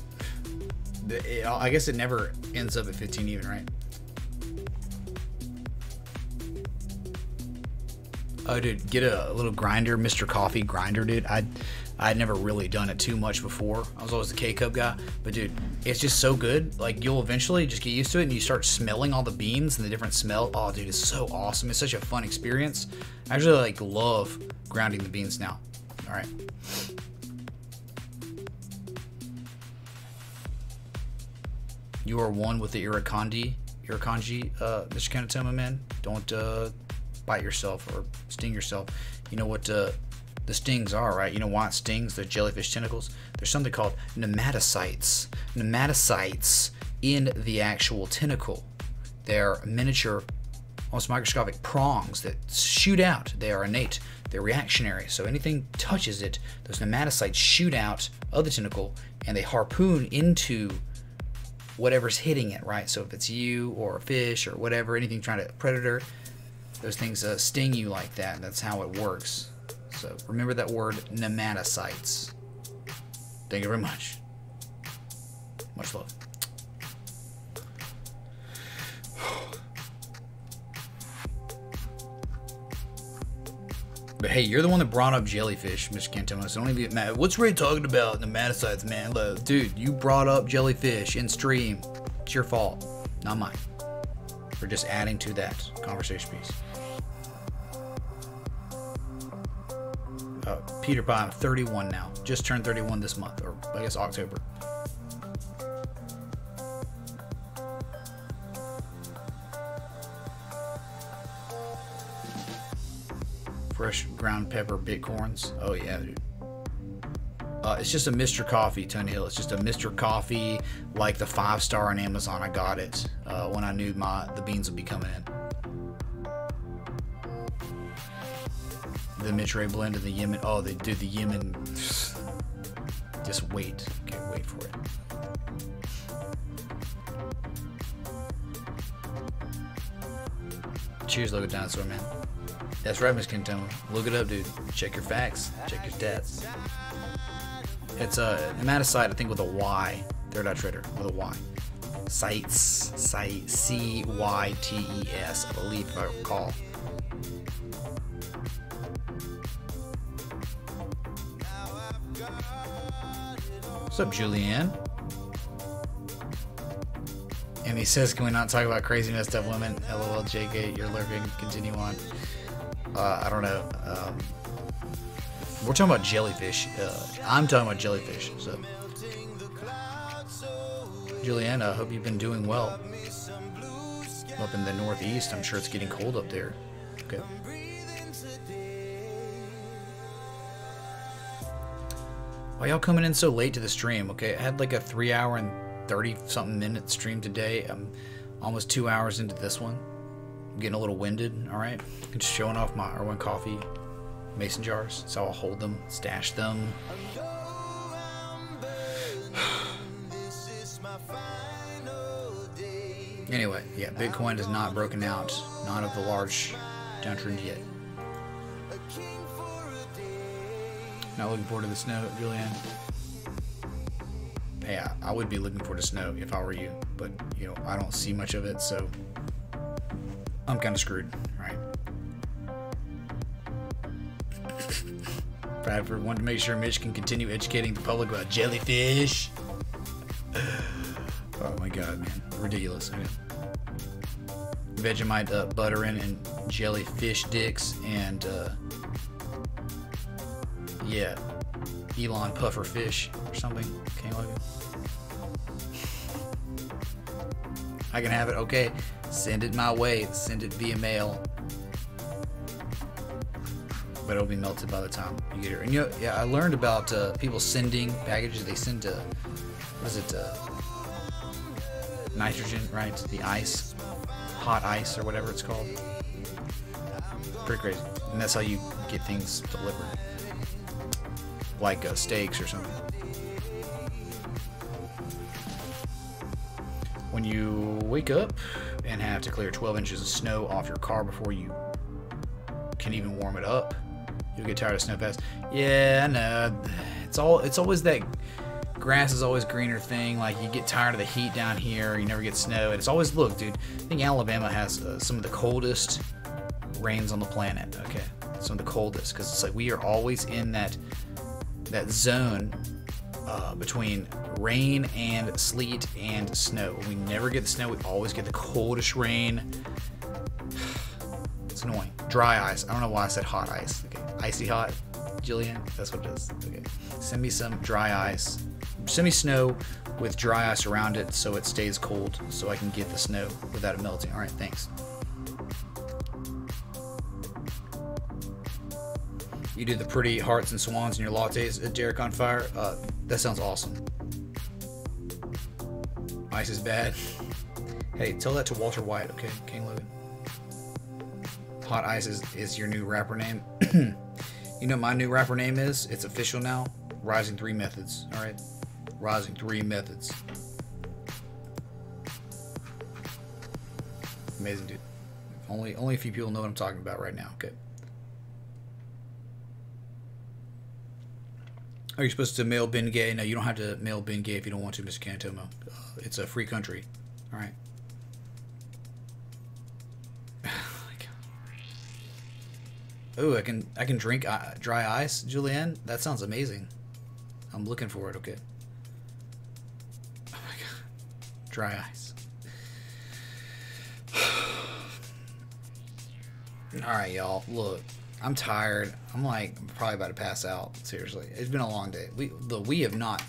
I guess it never ends up at 15 even, right? Oh, dude, get a little grinder, Mr. Coffee grinder, dude. I'd never really done it too much before. I was always the K-Cup guy. But, dude, it's just so good. Like, you'll eventually just get used to it, and you start smelling all the beans and the different smell. Oh, dude, it's so awesome. It's such a fun experience. I actually, like, love grounding the beans now. All right. You are one with the Irukandji, Mr. Kanatoma, man. Don't bite yourself or sting yourself. You know what the stings are, right? You know why it stings? The jellyfish tentacles. There's something called nematocytes. Nematocytes in the actual tentacle. They're miniature, almost microscopic prongs that shoot out. They are innate. They're reactionary. So anything touches it, those nematocytes shoot out of the tentacle and they harpoon into whatever's hitting it, right? So if it's you or a fish or whatever, anything trying to predator, those things sting you like that. That's how it works. So remember that word, nematocytes. Thank you very much. Much love. But hey, you're the one that brought up jellyfish, Mr. Kantoma. So don't even get mad. What's Ray talking about? Nematocytes, man. Look, dude, you brought up jellyfish in stream. It's your fault, not mine. We're just adding to that conversation piece. Peter Pie, I'm 31 now. Just turned 31 this month, or I guess October. Fresh ground pepper bitcorns. Oh yeah, dude. It's just a Mr. Coffee, Tony Hill. It's just a Mr. Coffee, like the 5-star on Amazon. I got it when I knew the beans would be coming in. The Mitch Ray blend of the Yemen. Oh, they do the Yemen. Just wait. Okay, wait for it. Cheers, look at dinosaur, man. That's right, Miss Kintoma. Look it up, dude. Check your facts. Check your stats. It's a nematocyte, I think, with a Y. Third Eye Trader with a Y. Cytes. C-Y-T-E-S, I believe, if I recall. What's up, Julianne? And he says, can we not talk about crazy messed up women? LOL, JK, you're lurking. Continue on. I don't know. We're talking about jellyfish. I'm talking about jellyfish. So Juliana, I hope you've been doing well. Up in the Northeast, I'm sure it's getting cold up there. Okay. Why y'all coming in so late to the stream? Okay, I had like a 3-hour and 30-something minute stream today. I'm almost 2 hours into this one. I'm getting a little winded, alright? I'm just showing off my Irwin Coffee mason jars, so I'll hold them, stash them. Anyway, yeah, Bitcoin is not broken out, not of the large downtrend yet. Not looking forward to the snow, Julianne. Yeah, I would be looking forward to snow if I were you, but you know, I don't see much of it, so I'm kind of screwed, right? Bradford wanted to make sure Mitch can continue educating the public about jellyfish. Oh my god, man. Ridiculous. Okay. Vegemite buttering and jellyfish dicks and yeah, Elon puffer fish or something. King Logan. I can have it. Okay, send it my way. Send it via mail. But it'll be melted by the time you get here. And you know, yeah, I learned about people sending packages. They send what is it? Nitrogen, right? The ice, hot ice or whatever it's called. Pretty crazy. And that's how you get things delivered, like steaks or something. When you wake up and have to clear 12 inches of snow off your car before you can even warm it up, you'll get tired of snow fast. Yeah, I know. It's always that grass is always greener thing. Like, you get tired of the heat down here, you never get snow, and it's always, look, dude, I think Alabama has some of the coldest rains on the planet. Okay, some of the coldest, because it's like we are always in that zone between rain and sleet and snow. We never get the snow. We always get the coldest rain. It's annoying. Dry ice. I don't know why I said hot ice. Okay, icy hot, Jillian. That's what it is. Okay, send me some dry ice. Send me snow with dry ice around it so it stays cold, so I can get the snow without it melting. All right, thanks. You do the pretty hearts and swans in your lattes, Derek on fire. That sounds awesome. Ice is bad. Hey, tell that to Walter White, okay, King Logan. Hot Ice is your new rapper name. You know what my new rapper name is? It's official now. Rising 3 Methods. All right, Rising 3 Methods. Amazing, dude. Only a few people know what I'm talking about right now. Okay. Are you supposed to mail bin gay? No, you don't have to mail bin gay if you don't want to, Mr. Cantomo. It's a free country. All right. Oh, I can drink dry ice, Julianne. That sounds amazing. I'm looking for it. Okay. Oh my god, dry ice. All right, y'all. Look, I'm tired. I'm probably about to pass out. Seriously, it's been a long day. We have not.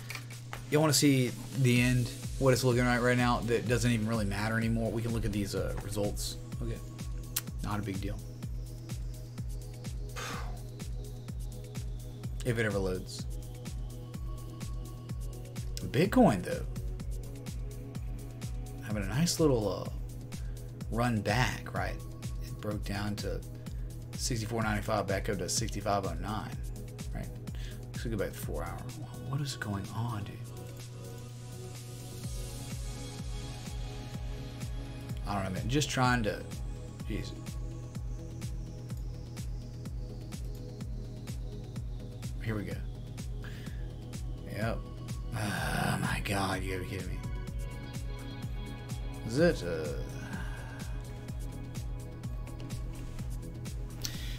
You want to see the end? What it's looking like right now? That doesn't even really matter anymore. We can look at these results. Okay, not a big deal. If it ever loads. Bitcoin though, having a nice little run back, right? It broke down to 64.95, back up to 65.09, right? Let's go back to 4 hour. What is going on, dude? I don't know, man. Just trying to, jeez. Here we go. Yep. Oh my god, you gotta be kidding me. Is it?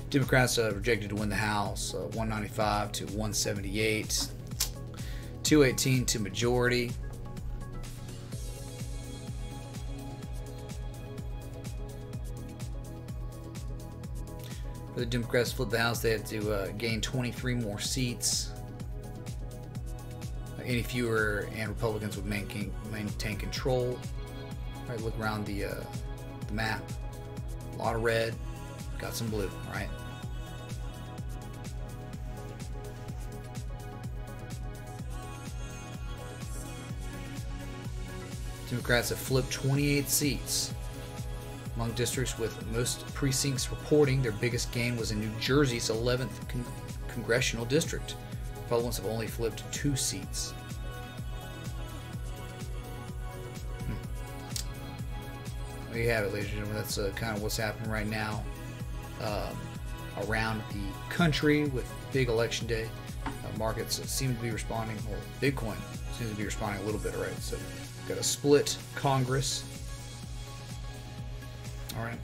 Democrats projected to win the House 195 to 178, 218 to majority. For the Democrats to flip the House, they had to gain 23 more seats. any fewer, and Republicans would maintain control. All right, look around the map. A lot of red, got some blue. All right. Democrats have flipped 28 seats. Among districts with most precincts reporting, their biggest gain was in New Jersey's 11th congressional district. Republicans have only flipped 2 seats. There you have it, ladies and gentlemen. That's kind of what's happening right now around the country with big election day. Markets seem to be responding. Well, Bitcoin seems to be responding a little bit, right? So got a split Congress. All right.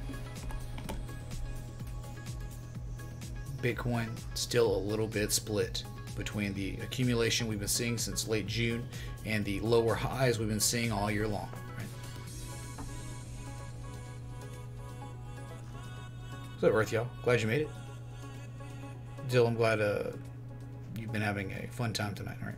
Bitcoin still a little bit split between the accumulation we've been seeing since late June and the lower highs we've been seeing all year long. Right? What's up, Earth, y'all? Glad you made it. Dill, I'm glad you've been having a fun time tonight. All right.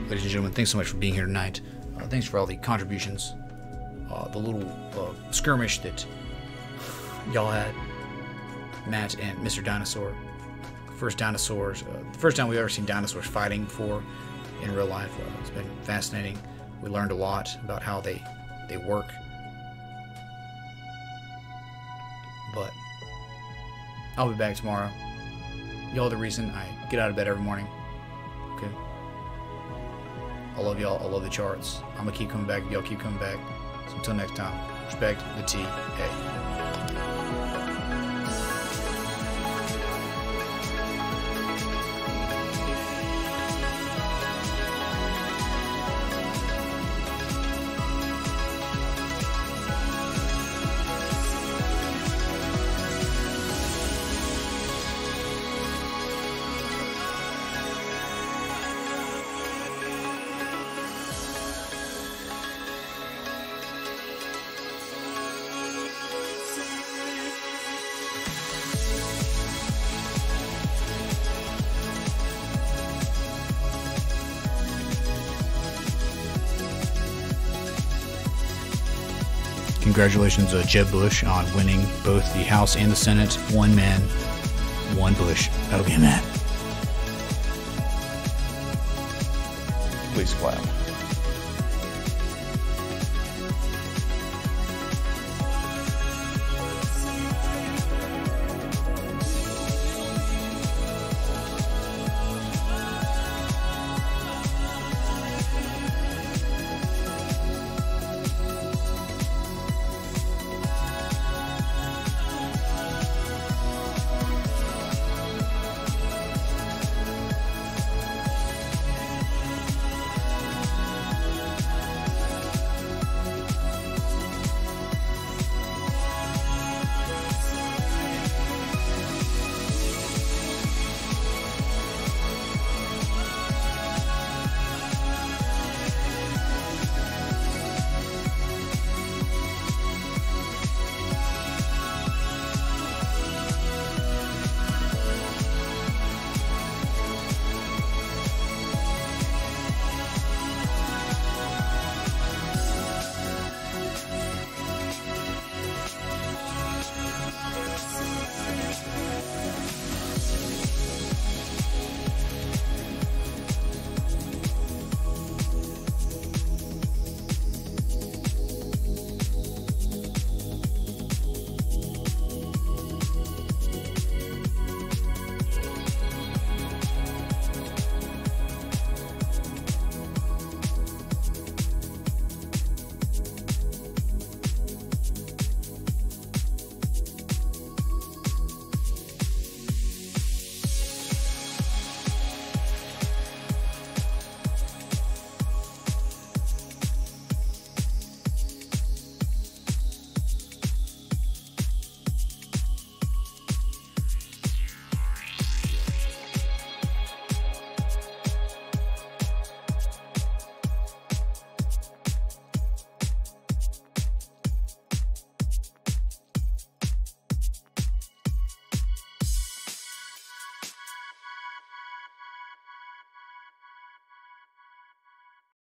Ladies and gentlemen, thanks so much for being here tonight. Thanks for all the contributions. The little skirmish that y'all had, Matt and Mr. Dinosaur. First dinosaurs, the first time we've ever seen dinosaurs fighting before in real life. It's been fascinating. We learned a lot about how they work. But I'll be back tomorrow. Y'all are the reason I get out of bed every morning. Okay. I love y'all. I love the charts. I'm gonna keep coming back. Y'all keep coming back. So until next time, respect the TA. Congratulations, Jeb Bush, on winning both the House and the Senate. One man, one Bush. That'll be a man. Please clap.